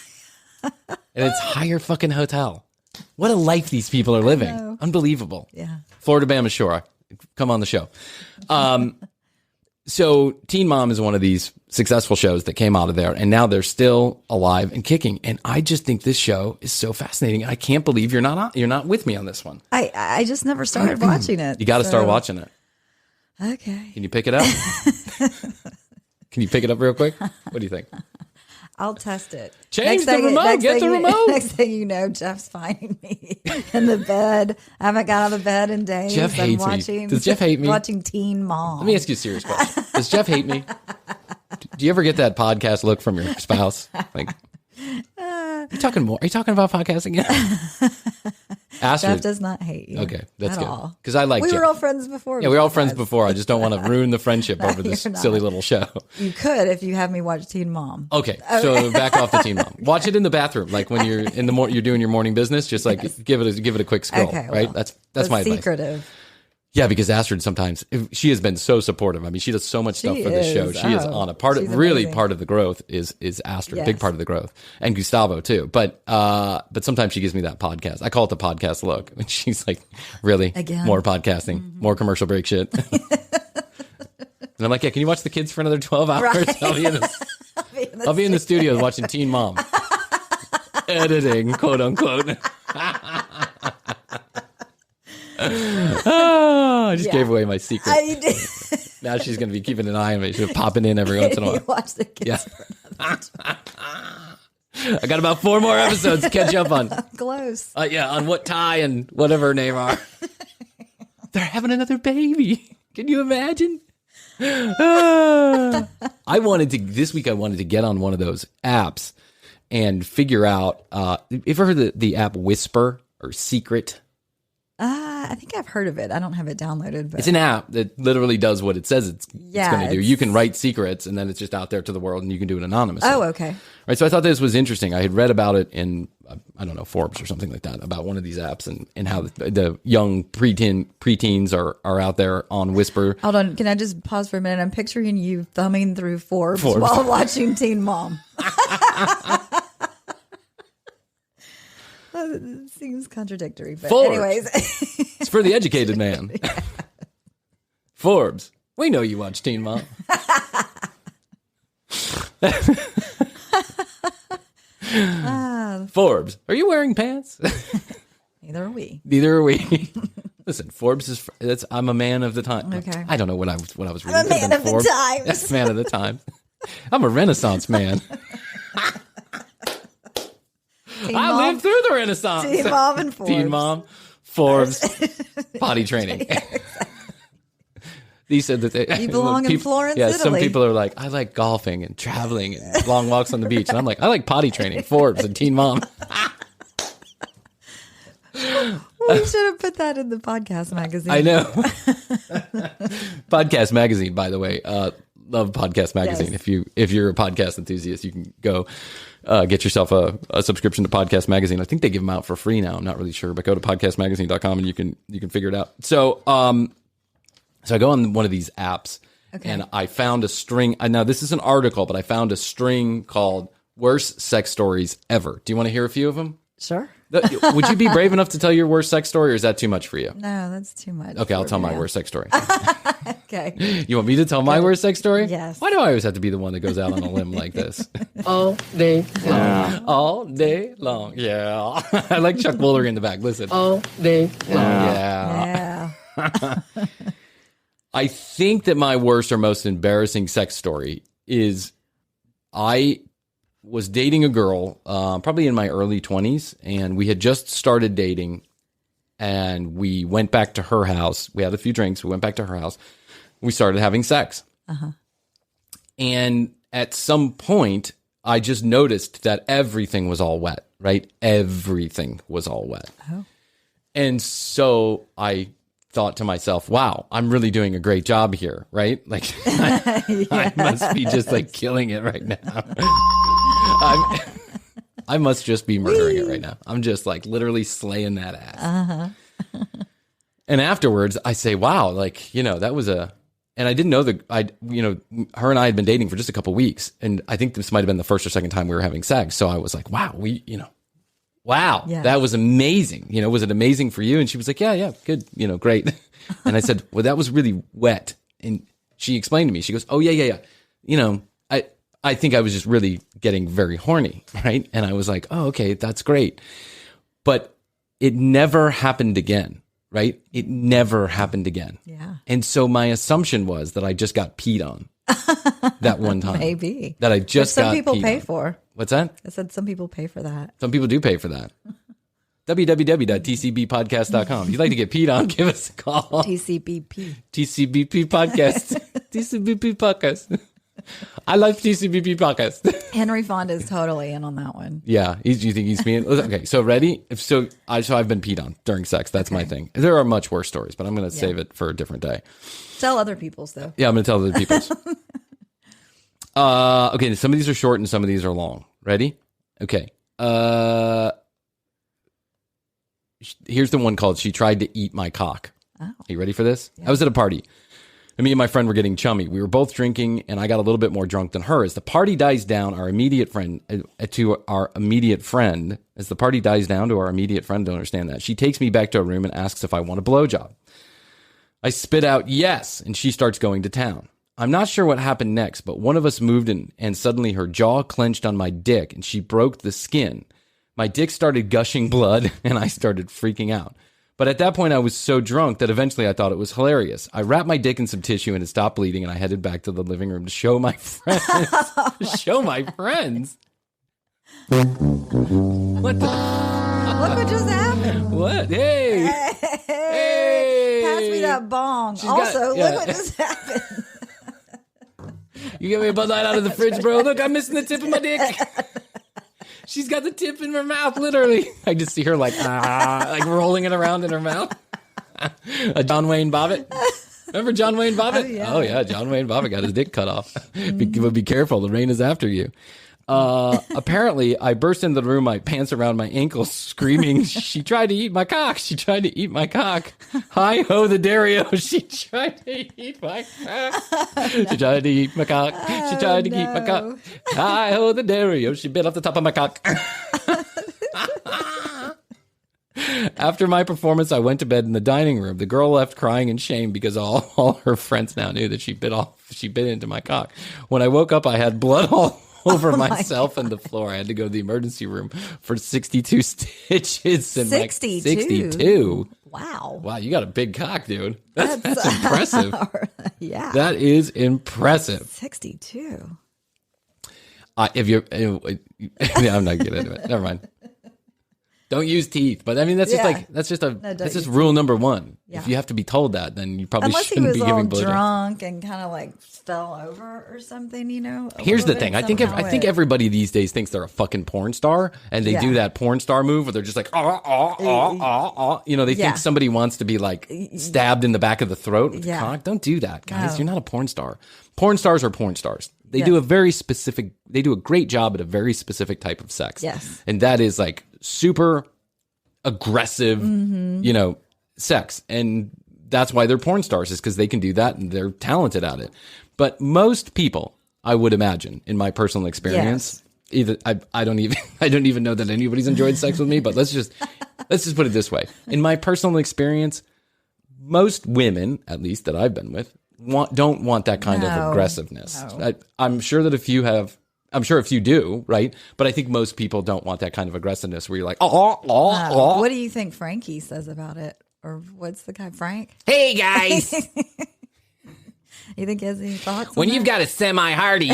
And it's higher fucking hotel. What a life these people are living. Unbelievable. Yeah. Florida Bama Shore. Come on the show. So Teen Mom is one of these successful shows that came out of there, and now they're still alive and kicking. And I just think this show is so fascinating. I can't believe you're not with me on this one. I just never started watching it. You got to start watching it. Okay. Can you pick it up? Can you pick it up real quick? What do you think? I'll test it. Change the remote. Get the remote. Next thing you know, Jeff's finding me in the bed. I haven't got out of bed in days. Jeff hates me. Does Jeff hate me? Watching Teen Mom. Let me ask you a serious question. Does Jeff hate me? Do you ever get that podcast look from your spouse? Like, are you talking about podcasting again? Jeff does not hate you. Okay, that's at good. all. Because I like We Jeff. were all friends before. Yeah, we were all friends before. I just don't want to ruin the friendship over this silly little show. You could if you have me watch Teen Mom. Okay, so back off the Teen Mom. Watch it in the bathroom, like when you're in the you're doing your morning business. Just like give it a quick scroll. Okay, right? well, That's my advice. secretive. Yeah, because Astrid sometimes she has been so supportive. I mean, she does so much stuff for this show. She is on a part of part of the growth is Astrid, big part of the growth, and Gustavo too. But sometimes she gives me that podcast. I call it the podcast look, and she's like, "Really, again, more podcasting, more commercial break shit." And I'm like, "Yeah, can you watch the kids for another 12 hours? Right. I'll be in the studio watching Teen Mom, editing, quote unquote." I just gave away my secret. I did. Now she's going to be keeping an eye on me. She's popping in every once in a while. Watch the kids. Yeah. I got about 4 more episodes to catch up on. Close. On what Ty and whatever her name are. They're having another baby. Can you imagine? This week I wanted to get on one of those apps and figure out, you ever heard the app Whisper or Secret? I think I've heard of it. I don't have it downloaded, but it's an app that literally does what it says it's going to do. You can write secrets, and then it's just out there to the world, and you can do it anonymously. Oh, okay. Right. So I thought this was interesting. I had read about it in Forbes or something like that, about one of these apps and how the young preteens are out there on Whisper. Hold on. Can I just pause for a minute? I'm picturing you thumbing through Forbes. While watching Teen Mom. It seems contradictory, but Forbes. anyways. It's for the educated man. Yeah. Forbes. We know you watch Teen Mom. Forbes, are you wearing pants? Neither are we. Neither are we. Listen, Forbes is. I'm a man of the time. Okay. I don't know what I was reading. I'm a man of the times. Yes, man of the times. I'm a Renaissance man. I lived through the Renaissance. Teen Mom and Forbes. Teen Mom, Forbes, potty training. He said that you belong in Florence, yeah, Italy. some people are like, I like golfing and traveling and long walks on the beach. And I'm like, I like potty training, Forbes, and Teen Mom. We should have put that in the podcast magazine. I know. Podcast magazine, by the way. Love podcast magazine. Yes. If you're a podcast enthusiast, you can go get yourself a subscription to podcast magazine. I think they give them out for free now. I'm not really sure, but go to podcastmagazine.com and you can figure it out. So I go on one of these apps and I found a string. Now this is an article, but I found a string called "Worst Sex Stories Ever." Do you want to hear a few of them? Sure. Would you be brave enough to tell your worst sex story, or is that too much for you? No, that's too much. Okay, I'll tell my worst sex story. Okay. You want me to tell my worst sex story? Yes. Why do I always have to be the one that goes out on a limb like this? All day long. All day long. Yeah. I like Chuck Woolery in the back. Listen. All day long. Yeah. Yeah. I think that my worst or most embarrassing sex story is I was dating a girl probably in my early 20s, and we had just started dating, and we went back to her house. We had a few drinks. We went back to her house. We started having sex. Uh-huh. And at some point, I just noticed that everything was all wet, right? Everything was all wet. Oh. And so I thought to myself, wow, I'm really doing a great job here, right? Like, I must be just like killing it right now. I must just be murdering it right now. I'm just like literally slaying that ass. Uh-huh. And afterwards, I say, wow, like, that was and I didn't know her and I had been dating for just a couple weeks. And I think this might have been the first or second time we were having sex. So I was like, wow, wow, yes. That was amazing. Was it amazing for you? And she was like, yeah, good, great. And I said, well, that was really wet. And she explained to me, she goes, oh, yeah. I think I was just really getting very horny, right? And I was like, oh, okay, that's great. But it never happened again, right? It never happened again. Yeah. And so my assumption was that I just got peed on that one time. Maybe. That I just got some people peed pay on. for. What's that? I said some people pay for that. Some people do pay for that. www.tcbpodcast.com. If you'd like to get peed on, give us a call. TCBP. TCBP Podcast. TCBP Podcast. I like TCBP Podcast. Henry Fonda is totally in on that one. Yeah. Do you think he's being... Okay, so ready? So I've been peed on during sex. That's my thing. There are much worse stories, but I'm going to save it for a different day. Tell other people's, though. Yeah, I'm going to tell other people's. Okay, some of these are short and some of these are long. Ready? Okay. Here's the one called "She Tried to Eat My Cock." Oh. Are you ready for this? Yeah. I was at a party. And me and my friend were getting chummy. We were both drinking, and I got a little bit more drunk than her. As the party dies down, don't understand that. She takes me back to a room and asks if I want a blowjob. I spit out yes, and she starts going to town. I'm not sure what happened next, but one of us moved in, and suddenly her jaw clenched on my dick, and she broke the skin. My dick started gushing blood, and I started freaking out. But at that point, I was so drunk that eventually I thought it was hilarious. I wrapped my dick in some tissue and it stopped bleeding, and I headed back to the living room to show my friends. Show my friends? What the? Look what just happened. What? Hey! Hey! Pass me that bong. Look what just happened. You get me a Bud Light out of the fridge, bro. Look, I'm missing the tip of my dick. She's got the tip in her mouth, literally. I just see her like rolling it around in her mouth. A John Wayne Bobbitt. Remember John Wayne Bobbitt? Oh, yeah. John Wayne Bobbitt got his dick cut off. Be careful. The rain is after you. Apparently, I burst into the room, my pants around my ankles, screaming, "She tried to eat my cock. She tried to eat my cock. Hi ho the Dario. She tried to eat my cock. She tried to eat my cock. She tried to eat my cock. Hi ho the Dario. She bit off the top of my cock." After my performance, I went to bed in the dining room. The girl left crying in shame because all her friends now knew that she bit into my cock. When I woke up, I had blood all over myself and the floor. I had to go to the emergency room for 62 stitches. And 62? 62. Wow. Wow, you got a big cock, dude. That's impressive. Yeah. That is impressive. 62. If you're, I'm not getting into it. Never mind. Don't use teeth, but I mean that's just rule number one. Yeah. If you have to be told that, then you probably shouldn't be giving blowjobs. Unless he was all drunk and kind of like fell over or something, you know. Here's the thing: I think everybody these days thinks they're a fucking porn star, and they do that porn star move where they're just like, you know, they think somebody wants to be like stabbed in the back of the throat with a cock. Don't do that, guys. No. You're not a porn star. Porn stars are porn stars. They do a great job at a very specific type of sex. Yes. And that is like super aggressive, you know, sex. And that's why they're porn stars, is because they can do that and they're talented at it. But most people, I would imagine, in my personal experience, either I don't even know that anybody's enjoyed sex with me, but let's just put it this way. In my personal experience, most women, at least that I've been with, don't want that kind of aggressiveness. No. I'm sure that if you do, right? But I think most people don't want that kind of aggressiveness where you're like, What do you think Frankie says about it? Or what's the guy, Frank? Hey, guys. You think he has any thoughts when on you've that? got a semi-hardy,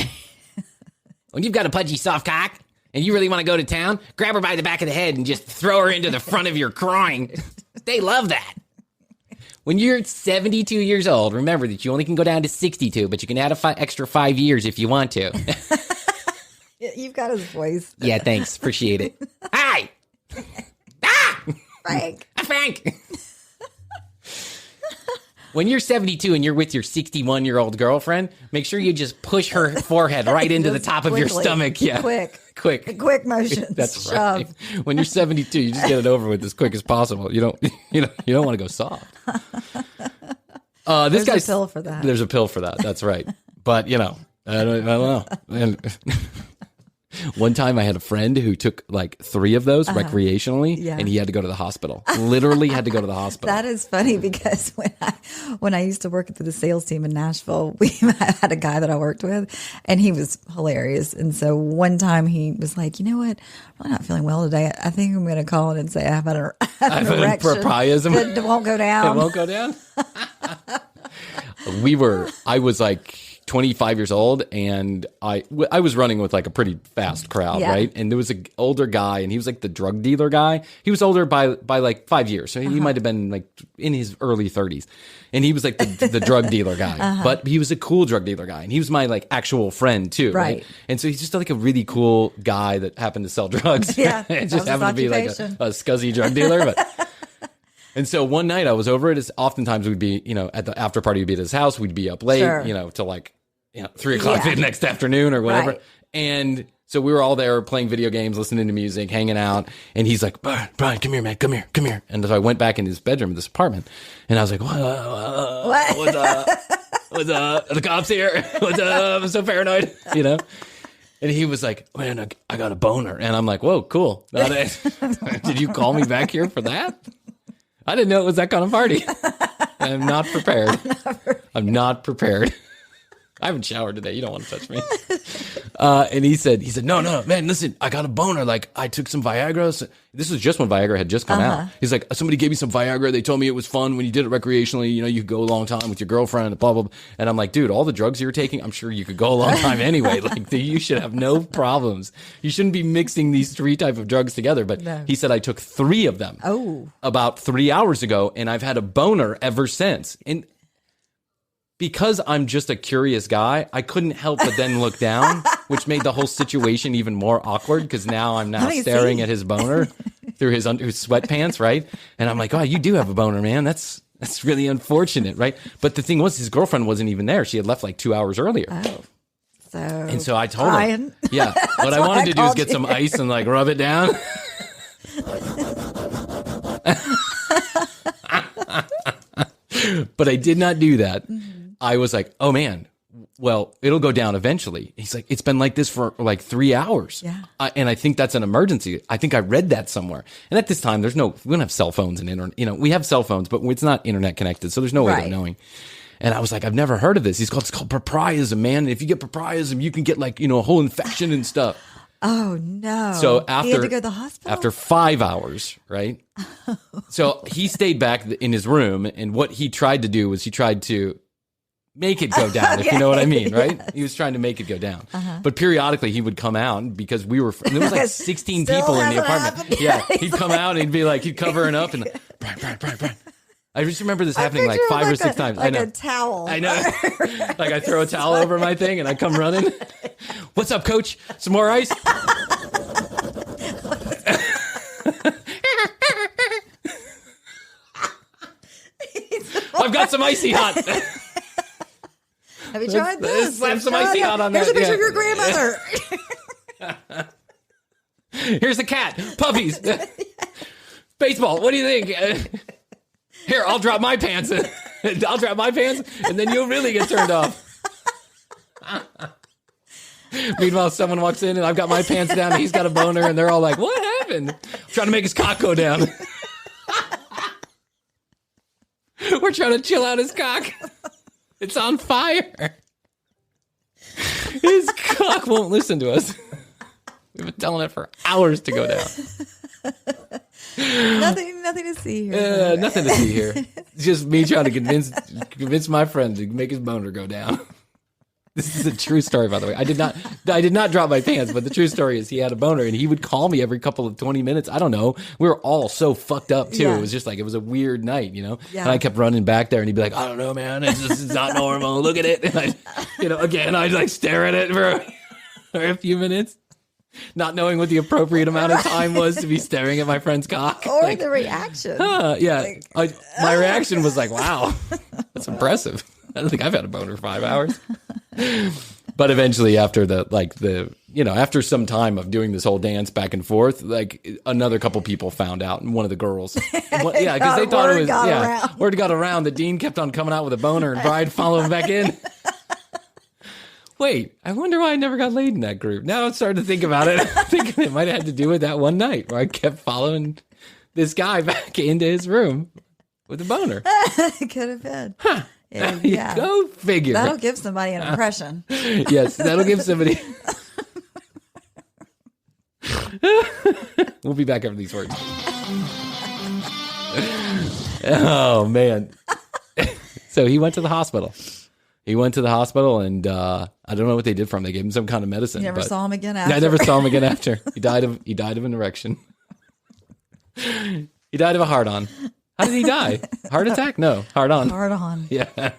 when you've got a pudgy soft cock, and you really want to go to town, grab her by the back of the head and just throw her into the front of your groin. They love that. When you're 72 years old, remember that you only can go down to 62, but you can add extra 5 years if you want to. You've got his voice. Yeah, thanks. Appreciate it. Hi. Frank. Frank. When you're 72 and you're with your 61-year-old girlfriend, make sure you just push her forehead right into the top of your stomach. Yeah. Quick motions. That's shove. right. When you're 72, you just get it over with as quick as possible. You don't want to go soft. There's a pill for that. There's a pill for that. That's right. But I don't know. And one time I had a friend who took like 3 of those recreationally, and he had to go to the hospital. Literally had to go to the hospital. That is funny because when I used to work for the sales team in Nashville, we had a guy that I worked with, and he was hilarious. And so one time he was like, you know what? I'm really not feeling well today. I think I'm going to call in and say I have an erection. Propriism. It won't go down. It won't go down. I was like 25 years old, and I was running with like a pretty fast crowd, right? And there was an older guy, and he was like the drug dealer guy. He was older by like 5 years, so he might have been like in his early 30s, and he was like the drug dealer guy. But he was a cool drug dealer guy, and he was my like actual friend too, right? And so he's just like a really cool guy that happened to sell drugs. Yeah, it just happened to be like a scuzzy drug dealer, but. And so one night I was over at his, oftentimes we'd be, at the after party, we'd be at his house. We'd be up late, till like, 3 o'clock the next afternoon or whatever. Right. And so we were all there playing video games, listening to music, hanging out. And he's like, Bryan, come here, man. Come here. And so I went back in his bedroom in this apartment, and I was like, what? What's up? What's up? Are the cops here? What's up? I'm so paranoid, And he was like, man, I got a boner. And I'm like, whoa, cool. Did you call me back here for that? I didn't know it was that kind of party. I'm not prepared. I'm not prepared. I haven't showered today. You don't want to touch me. And he said, no, man, listen, I got a boner. Like, I took some Viagra. This was just when Viagra had just come out. He's like, somebody gave me some Viagra. They told me it was fun when you did it recreationally. You could go a long time with your girlfriend, blah, blah, blah. And I'm like, dude, all the drugs you're taking, I'm sure you could go a long time anyway. Like, you should have no problems. You shouldn't be mixing these 3 types of drugs together. But he said, I took 3 of them about 3 hours ago, and I've had a boner ever since. And because I'm just a curious guy, I couldn't help but then look down, which made the whole situation even more awkward because now I'm staring at his boner through his sweatpants, right? And I'm like, oh, you do have a boner, man. That's really unfortunate, right? But the thing was, his girlfriend wasn't even there. She had left like 2 hours earlier. Oh. And so I told him, what I wanted to do is get some ice and like rub it down. But I did not do that. I was like, oh man, well, it'll go down eventually. He's like, it's been like this for like 3 hours. Yeah. And I think that's an emergency. I think I read that somewhere. And at this time, we don't have cell phones and internet. We have cell phones, but it's not internet connected. So there's no way of knowing. And I was like, I've never heard of this. It's called papriasm, man. And if you get papriasm, you can get like, a whole infection and stuff. Oh no. So he had to go to the hospital? After 5 hours, right? So he stayed back in his room, and what he tried to do was he tried to make it go down, if you know what I mean, right? Yes. He was trying to make it go down. But periodically he would come out because there was like 16 people in the apartment. Yeah, he'd come out and he'd be like, he'd cover it up and Brian. I just remember this happening like 5 or 6 times. Like I know. a towel. I know. Like I throw a towel over my thing and I come running. What's up, coach? Some more ice? I've got some icy hot. Have you tried this? Slap some icy hot on Here's that. Here's a picture of your grandmother. Here's a cat. Puppies. Baseball. What do you think? Here, I'll drop my pants. I'll drop my pants, and then you'll really get turned off. Meanwhile, someone walks in, and I've got my pants down, and he's got a boner, and they're all like, what happened? I'm trying to make his cock go down. We're trying to chill out his cock. It's on fire. His cock won't listen to us. We've been telling it for hours to go down. Nothing to see here. Nothing to see here. It's just me trying to convince my friend to make his boner go down. This is a true story, by the way. I did not drop my pants, but the true story is he had a boner, and he would call me every couple of 20 minutes. I don't know. We were all so fucked up too. Yeah. It was just like, it was a weird night, Yeah. And I kept running back there, and he'd be like, I don't know, man. It's not normal. Look at it. And I'd like stare at it for a few minutes, not knowing what the appropriate amount of time was to be staring at my friend's cock. Or the reaction. Yeah. My reaction was like, wow, that's impressive. I don't think I've had a boner 5 hours. But eventually, after after some time of doing this whole dance back and forth, like another couple people found out, and one of the girls, because they thought it was word got around. The dean kept on coming out with a boner, and Bride following back in. Wait, I wonder why I never got laid in that group. Now I'm starting to think about it. I'm thinking it might have had to do with that one night where I kept following this guy back into his room with a boner. It could have been. Huh. Yeah. Go figure. That'll give somebody an impression. Yes, that'll give somebody. We'll be back after these words. Oh, man. So he went to the hospital. And I don't know what they did for him. They gave him some kind of medicine. You never saw him again after? I never saw him again after. He died of an erection. He died of a hard-on. How did he die? Heart attack? No, hard-on. Hard-on. Yeah.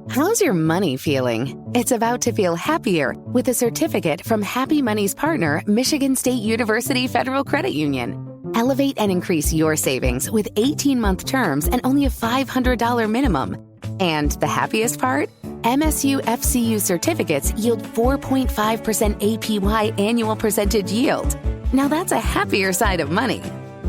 How's your money feeling? It's about to feel happier with a certificate from Happy Money's partner, Michigan State University Federal Credit Union. Elevate and increase your savings with 18-month terms and only a $500 minimum. And the happiest part? MSU FCU certificates yield 4.5% APY annual percentage yield. Now that's a happier side of money.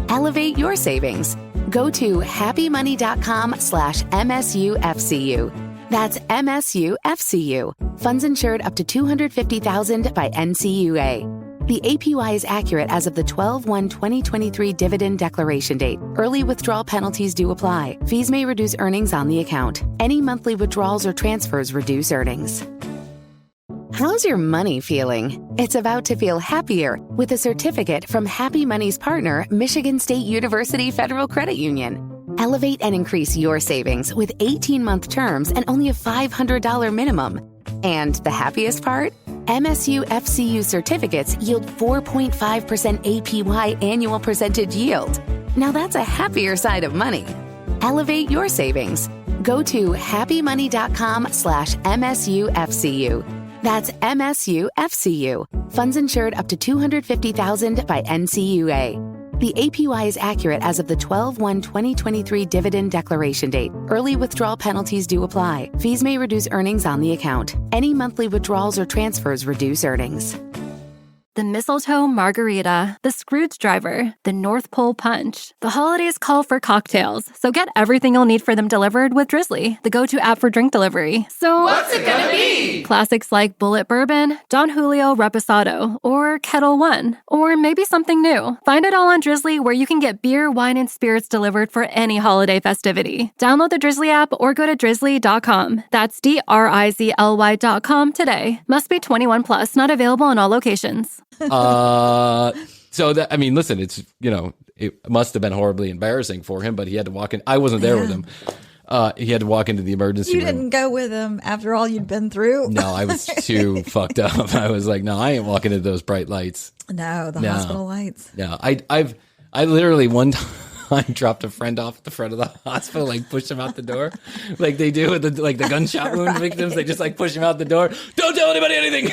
Elevate your savings. Go to happymoney.com/MSUFCU. That's MSUFCU. Funds insured up to $250,000 by NCUA. The APY is accurate as of the 12/1/2023 dividend declaration date. Early withdrawal penalties do apply. Fees may reduce earnings on the account. Any monthly withdrawals or transfers reduce earnings. How's your money feeling? It's about to feel happier with a certificate from Happy Money's partner, Michigan State University Federal Credit Union. Elevate and increase your savings with 18-month terms and only a $500 minimum. And the happiest part? MSU FCU certificates yield 4.5% APY annual percentage yield. Now that's a happier side of money. Elevate your savings. Go to happymoney.com/MSUFCU. That's MSUFCU. Funds insured up to $250,000 by NCUA. The APY is accurate as of the 12/1/2023 dividend declaration date. Early withdrawal penalties do apply. Fees may reduce earnings on the account. Any monthly withdrawals or transfers reduce earnings. the mistletoe margarita, the Scrooge driver, the North Pole punch. The holidays call for cocktails, so get everything you'll need for them delivered with Drizzly, the go-to app for drink delivery. So What's it gonna be? Classics like Bullet Bourbon, Don Julio Reposado, or Kettle One, or maybe something new. Find it all on Drizzly, where you can get beer, wine, and spirits delivered for any holiday festivity. Download the Drizzly app or go to drizzly.com. That's DRIZLY.com today. Must be 21 plus, not available in all locations. So that, I mean, listen, it's, it must have been horribly embarrassing for him, but he had to walk in. I wasn't there with him. He had to walk into the emergency room. You didn't go with him after all you'd been through? No, I was too fucked up. I was like, no, I ain't walking into those bright lights. No, the hospital lights. No, I literally one time I dropped a friend off at the front of the hospital, like pushed him out the door, like they do with the gunshot wound victims. They just like push him out the door. Don't tell anybody anything.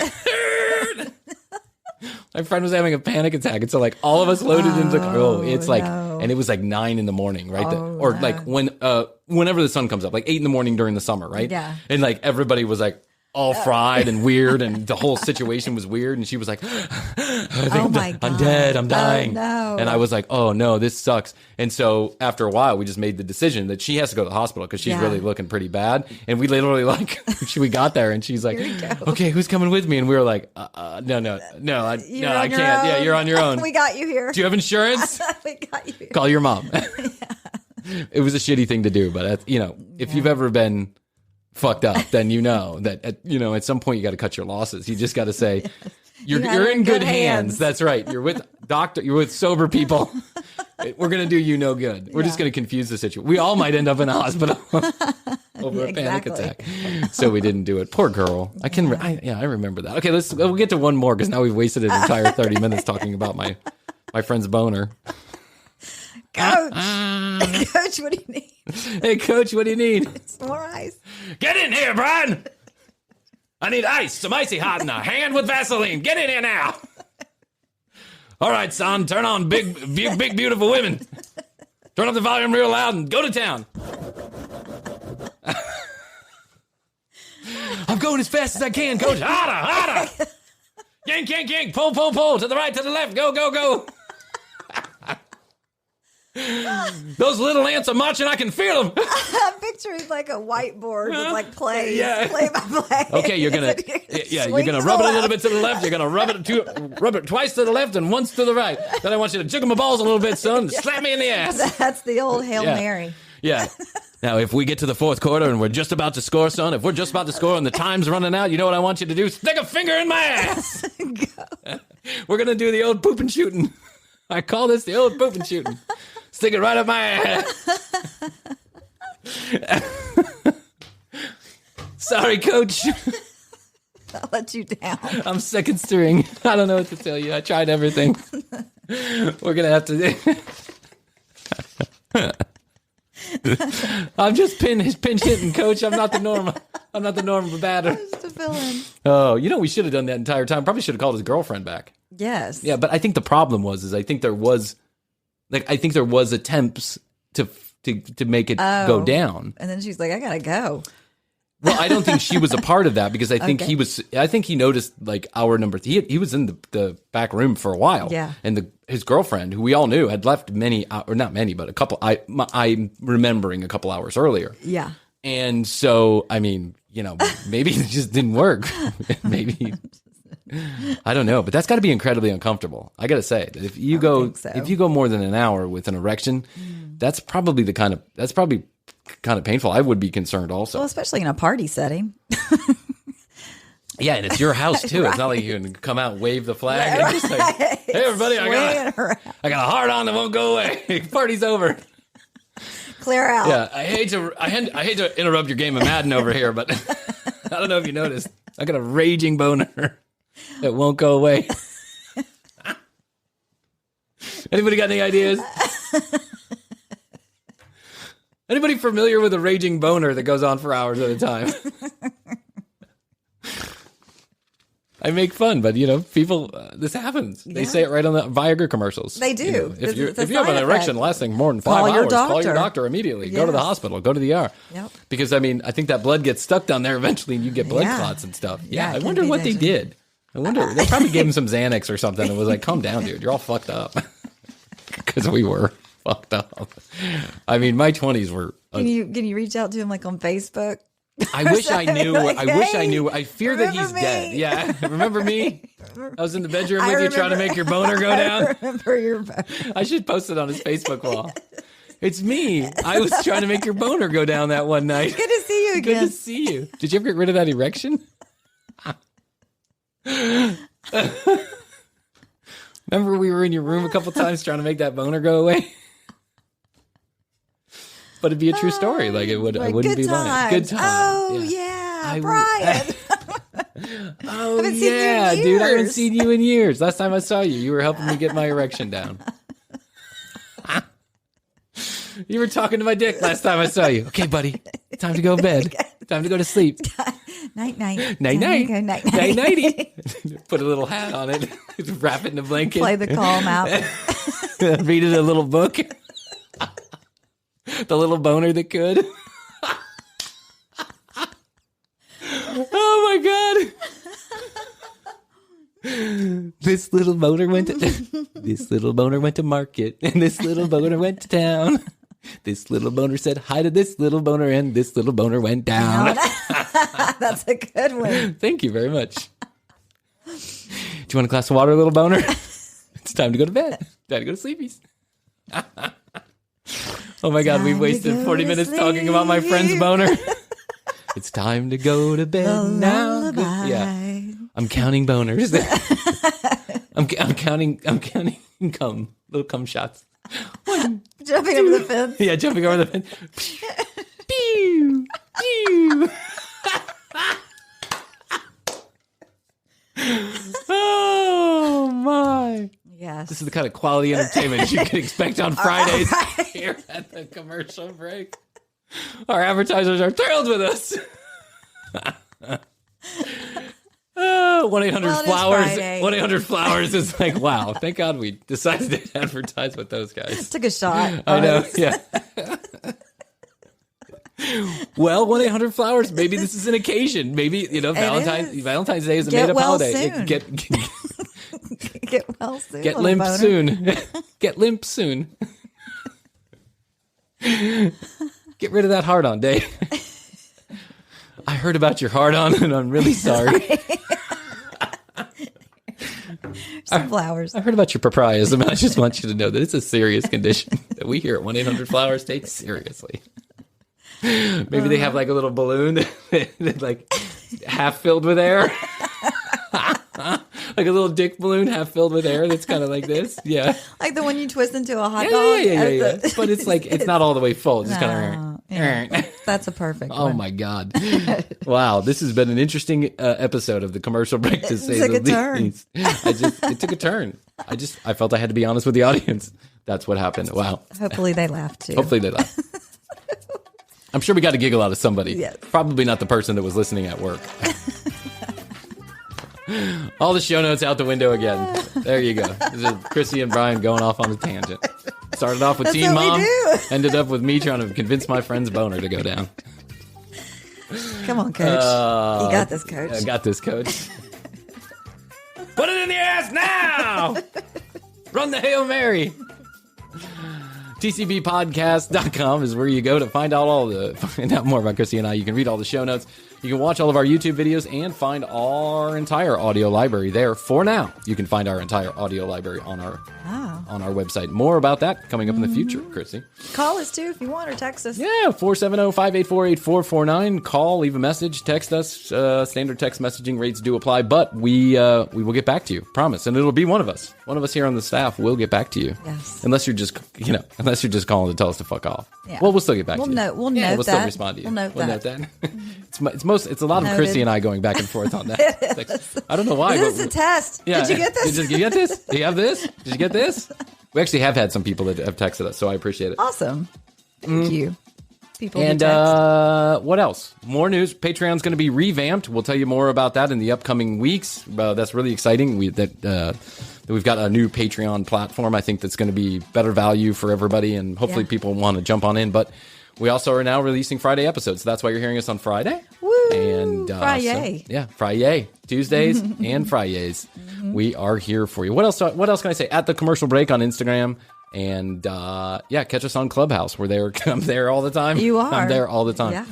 My friend was having a panic attack, and so like all of us loaded into the car. Oh, it's like, and it was like 9 a.m, right? Or like whenever the sun comes up, like 8 a.m. during the summer, right? Yeah. And like everybody was like all fried and weird, and the whole situation was weird. And she was like, I'm dead, I'm dying. Oh, no. And I was like, oh no, this sucks. And so after a while, we just made the decision that she has to go to the hospital because she's really looking pretty bad. And we literally we got there, and she's like, okay, who's coming with me? And we were like, no, I can't. Yeah, you're on your own. We got you here. Do you have insurance? We got you here. Call your mom. It was a shitty thing to do, but if you've ever been fucked up, then that at some point you got to cut your losses. You just got to say you're in good hands. That's right. You're with sober people. We're gonna do you no good. We're just gonna confuse the situation. We all might end up in a hospital over a panic attack. So we didn't do it. Poor girl. I remember that. Okay, we'll get to one more because now we've wasted an entire 30 minutes talking about my friend's boner. Coach, Coach, what do you need? Hey, Coach, what do you need? Some more ice. Get in here, Bryan. I need ice, some icy hot in a hand with Vaseline. Get in here now. All right, son, turn on big, beautiful women. Turn up the volume real loud and go to town. I'm going as fast as I can, Coach. Harder. Yank. Pull. To the right, to the left. Go. Those little ants are marching. I can feel them. I'm picturing like a whiteboard with like play by play. Okay, you're gonna rub it a little bit to the left. You're gonna rub it twice to the left and once to the right. Then I want you to jiggle my balls a little bit, son. And slap me in the ass. That's the old Hail Mary. Yeah. Now, if we get to the fourth quarter and we're just about to score, son, if we're just about to score and the time's running out, you know what I want you to do? Stick a finger in my ass. We're gonna do the old poop and shooting. I call this the old poop and shooting. Stick it right up my ass. Sorry, Coach. I'll let you down. I'm second string. I don't know what to tell you. I tried everything. We're going to have to... I'm just pinch hitting, Coach. I'm not the norm. I'm not the norm of a batter. Just to fill in. Oh, we should have done that entire time. Probably should have called his girlfriend back. Yes. Yeah, but I think the problem was I think there was attempts to make it go down. And then she's like, I gotta go. Well, I don't think she was a part of that because I think I think he noticed like hour number. He was in the back room for a while. Yeah. And his girlfriend, who we all knew, had left or not many, but a couple. I'm remembering a couple hours earlier. Yeah. And so, I mean, maybe it just didn't work. Maybe. I don't know, but that's got to be incredibly uncomfortable. I got to say that if you go more than an hour with an erection, that's probably kind of painful. I would be concerned also. Well, especially in a party setting. Yeah, and it's your house too. Right. It's not like you can come out and wave the flag. Right. And just like, hey, everybody, I got a hard on that won't go away. Party's over. Clear out. Yeah, I hate to interrupt your game of Madden over here, but I don't know if you noticed. I got a raging boner that won't go away. Anybody got any ideas? Anybody familiar with a raging boner that goes on for hours at a time? I make fun, but people, this happens. Yeah. They say it right on the Viagra commercials. They do. If you have an erection lasting more than 5 hours, call your doctor immediately. Yes. Go to the hospital. Go to the ER. Yep. Because I think that blood gets stuck down there eventually, and you get blood clots and stuff. Yeah, I wonder what they did. I wonder, they probably gave him some Xanax or something and was like, calm down, dude. You're all fucked up. Because we were fucked up. I mean, my 20s were... Can you reach out to him like on Facebook? I wish I knew. Like, I wish I hey, knew. I fear that he's me. dead. Yeah. Remember me? I was in the bedroom with you trying to make your boner go down. I remember your boner. I should post it on his Facebook wall. It's me. I was trying to make your boner go down that one night. Good to see you again. Good to see you. Did you ever get rid of that erection? Remember we were in your room a couple times trying to make that boner go away? But it'd be a true story. Like, it would. I wouldn't be lying. Good times. Oh, yeah. Brian. Oh, yeah, dude. I haven't seen you in years. Last time I saw you, you were helping me get my erection down. You were talking to my dick last time I saw you. Okay, buddy. Time to go to bed. Time to go to sleep. Night-night. Night-night. Night-night. Night-nighty. Put a little hat on it. Wrap it in a blanket. Play the calm out. Read it a little book. The little boner that could. Oh my God. This little boner went to market, and this little boner went to town. This little boner said hi to this little boner, and this little boner went down. That's a good one. Thank you very much. Do you want a glass of water, little boner? It's time to go to bed. Time to go to sleepies. Oh my God, we wasted 40 minutes talking about my friend's boner. It's time to go to bed now. Yeah, I'm counting boners. I'm counting little cum shots. Jumping over the fence. Yeah, jumping over the fence. Pew, pew. Oh my. Yes. This is the kind of quality entertainment you can expect on Fridays here at the commercial break. Our advertisers are thrilled with us. 1-800-Flowers. 1-800-Flowers is like, wow, thank God we decided to advertise with those guys. Took a shot. I know, yeah. Well, 1-800-Flowers, maybe this is an occasion. Maybe, Valentine's Day is a made-up holiday. Soon. Get well soon. Get limp boner. soon. Get limp soon. Get rid of that hard-on, Dave. I heard about your hard-on, and I'm really sorry. Some flowers. I heard about your propriism, and I just want you to know that it's a serious condition that we here at 1-800-Flowers take seriously. Maybe they have like a little balloon that's like half filled with air. Like a little dick balloon half filled with air that's kind of like this. Yeah. Like the one you twist into a hot dog. Yeah. But it's like, it's not all the way full. It's just kind of... That's a perfect one. Oh my God. Wow. This has been an interesting episode of the commercial break, to say the least. It took a turn. I felt I had to be honest with the audience. That's what happened. Wow. Hopefully they laughed too. Hopefully they laughed. I'm sure we got a giggle out of somebody. Yes. Probably not the person that was listening at work. All the show notes out the window again. There you go. This is Krissy and Bryan going off on a tangent. Started off with Teen Mom. Ended up with me trying to convince my friend's boner to go down. Come on, Coach. You got this, Coach. I got this, Coach. Put it in the ass now! Run the Hail Mary. TCBpodcast.com is where you go to find out find out more about Krissy and I. You can read all the show notes. You can watch all of our YouTube videos and find our entire audio library there. For now, you can find our entire audio library on our website. More about that coming up in the future, Krissy. Call us too if you want, or text us. Yeah, 470-584-8449. Call, leave a message, text us. Standard text messaging rates do apply, but we will get back to you. Promise. And it'll be one of us. One of us here on the staff will get back to you. Yes. Unless you're just calling to tell us to fuck off. Yeah. Well, we'll still get back to you. We'll note that. Still respond to you. We'll note that. It's a lot of Krissy and I going back and forth on that. I don't know why. This is a test. Yeah. Did you get this? Did you get this? Do you have this? Did you get this? We actually have had some people that have texted us, so I appreciate it. Awesome. Thank you. People and what else? More news. Patreon's going to be revamped. We'll tell you more about that in the upcoming weeks. That's really exciting. We've got a new Patreon platform. I think that's going to be better value for everybody, and hopefully people want to jump on in. But we also are now releasing Friday episodes. So that's why you're hearing us on Friday. Woo! And Friday. Friday. Tuesdays and Fridays. We are here for you. What else can I say? At The Commercial Break on Instagram. And catch us on Clubhouse. I'm there all the time. You are. I'm there all the time. Yeah.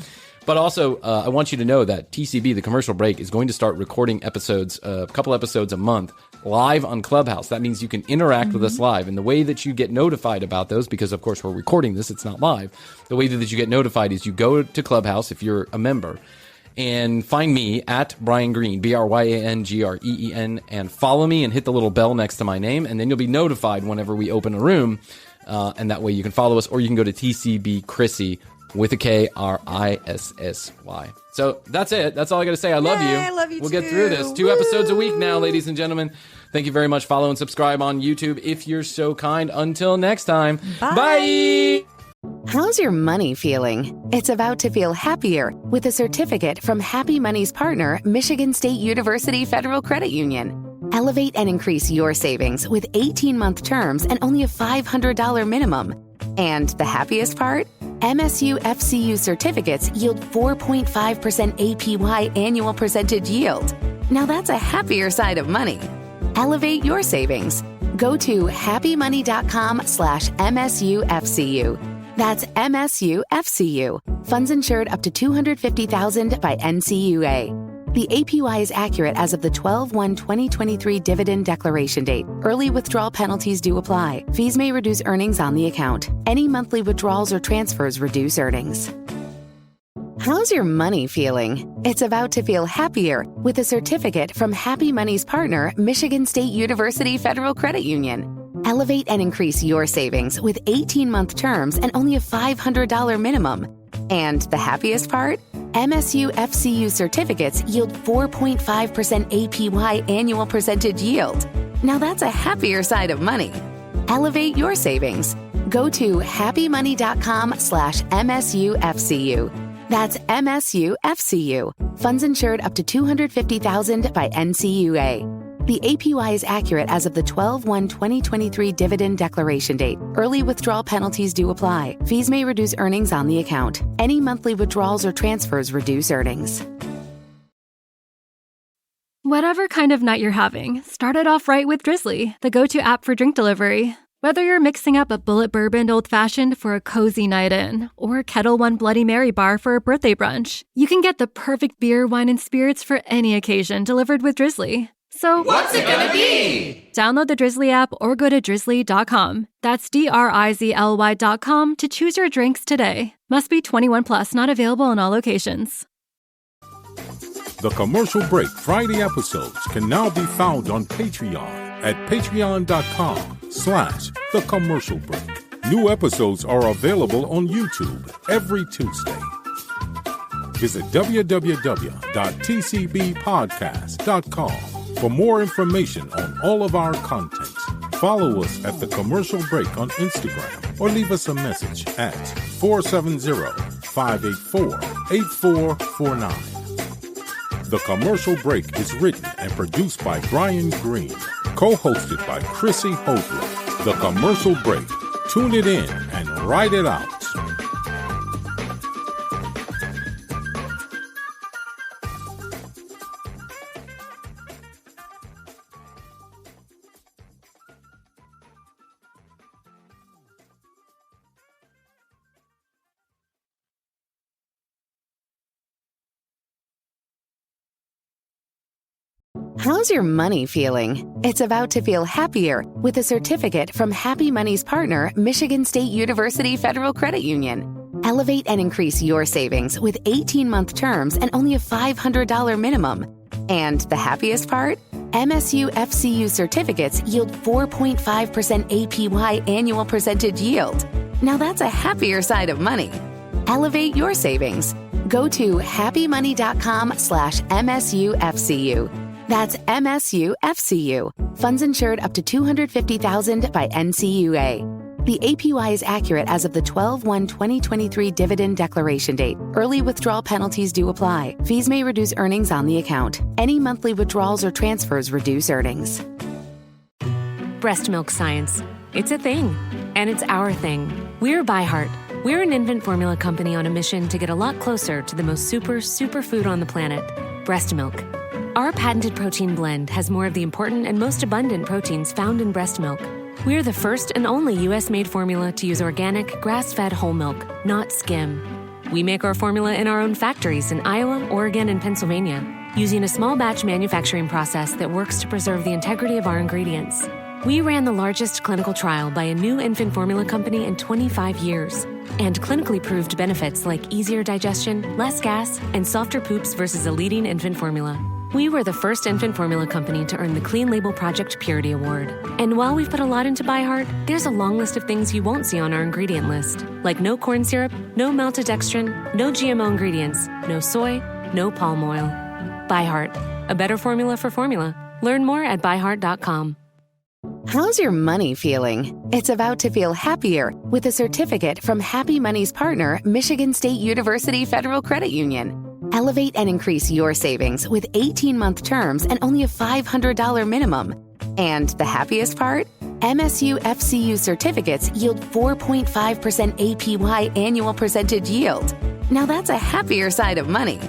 But also, I want you to know that TCB, The Commercial Break, is going to start recording episodes, a couple episodes a month, live on Clubhouse. That means you can interact with us live. And the way that you get notified about those, because of course we're recording this, it's not live. The way that you get notified is you go to Clubhouse if you're a member and find me at Bryan Green, BryanGreen, and follow me and hit the little bell next to my name. And then you'll be notified whenever we open a room. And that way you can follow us, or you can go to TCB Krissy with a KRISSY. So that's it. That's all I got to say. I love you. I love you We'll too. get through this. 2 episodes a week now, ladies and gentlemen. Thank you very much. Follow and subscribe on YouTube if you're so kind. Until next time. Bye. How's your money feeling? It's about to feel happier with a certificate from Happy Money's partner, Michigan State University Federal Credit Union. Elevate and increase your savings with 18-month terms and only a $500 minimum. And the happiest part? MSU FCU certificates yield 4.5% APY annual percentage yield. Now that's a happier side of money. Elevate your savings. Go to happymoney.com/MSUFCU. That's MSUFCU. Funds insured up to $250,000 by NCUA. The APY is accurate as of the 12/1/2023 dividend declaration date. Early withdrawal penalties do apply. Fees may reduce earnings on the account. Any monthly withdrawals or transfers reduce earnings. How's your money feeling? It's about to feel happier with a certificate from Happy Money's partner, Michigan State University Federal Credit Union. Elevate and increase your savings with 18-month terms and only a $500 minimum. And the happiest part? MSU FCU certificates yield 4.5% APY annual percentage yield. Now that's a happier side of money. Elevate your savings. Go to happymoney.com/MSUFCU. That's MSUFCU. Funds insured up to $250,000 by NCUA. The APY is accurate as of the 12/1/2023 dividend declaration date. Early withdrawal penalties do apply. Fees may reduce earnings on the account. Any monthly withdrawals or transfers reduce earnings. Whatever kind of night you're having, start it off right with Drizzly, the go-to app for drink delivery. Whether you're mixing up a bullet bourbon old-fashioned for a cozy night in, or Kettle One Bloody Mary bar for a birthday brunch, you can get the perfect beer, wine, and spirits for any occasion delivered with Drizzly. So, what's it gonna be? Download the Drizzly app or go to drizzly.com. That's DRIZLY.com to choose your drinks today. Must be 21 plus, not available in all locations. The Commercial Break Friday episodes can now be found on Patreon at patreon.com/The Commercial Break. New episodes are available on YouTube every Tuesday. Visit www.tcbpodcast.com for more information on all of our content. Follow us at The Commercial Break on Instagram or leave us a message at 470-584-8449. The Commercial Break is written and produced by Bryan Green, co-hosted by Krissy Hoadley. The Commercial Break. Tune it in and write it out. How's your money feeling? It's about to feel happier with a certificate from Happy Money's partner, Michigan State University Federal Credit Union. Elevate and increase your savings with 18-month terms and only a $500 minimum. And the happiest part? MSU FCU certificates yield 4.5% APY annual percentage yield. Now that's a happier side of money. Elevate your savings. Go to happymoney.com/MSUFCU. That's MSUFCU. Funds insured up to $250,000 by NCUA. The APY is accurate as of the 12/1/2023 dividend declaration date. Early withdrawal penalties do apply. Fees may reduce earnings on the account. Any monthly withdrawals or transfers reduce earnings. Breast milk science. It's a thing, and it's our thing. We're ByHeart. We're an infant formula company on a mission to get a lot closer to the most super food on the planet, breast milk. Our patented protein blend has more of the important and most abundant proteins found in breast milk. We're the first and only U.S.-made formula to use organic, grass-fed whole milk, not skim. We make our formula in our own factories in Iowa, Oregon, and Pennsylvania, using a small batch manufacturing process that works to preserve the integrity of our ingredients. We ran the largest clinical trial by a new infant formula company in 25 years and clinically proved benefits like easier digestion, less gas, and softer poops versus a leading infant formula. We were the first infant formula company to earn the Clean Label Project Purity Award. And while we've put a lot into ByHeart, there's a long list of things you won't see on our ingredient list, like no corn syrup, no maltodextrin, no GMO ingredients, no soy, no palm oil. ByHeart, a better formula for formula. Learn more at byheart.com. How's your money feeling? It's about to feel happier with a certificate from Happy Money's partner, Michigan State University Federal Credit Union. Elevate and increase your savings with 18-month terms and only a $500 minimum. And the happiest part? MSU FCU certificates yield 4.5% APY annual percentage yield. Now that's a happier side of money.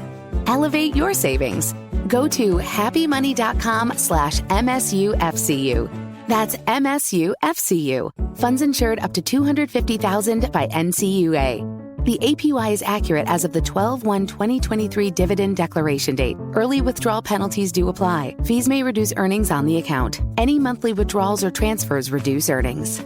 Elevate your savings. Go to happymoney.com/MSUFCU. That's MSUFCU. Funds insured up to $250,000 by NCUA. The APY is accurate as of the 12/1/2023 dividend declaration date. Early withdrawal penalties do apply. Fees may reduce earnings on the account. Any monthly withdrawals or transfers reduce earnings.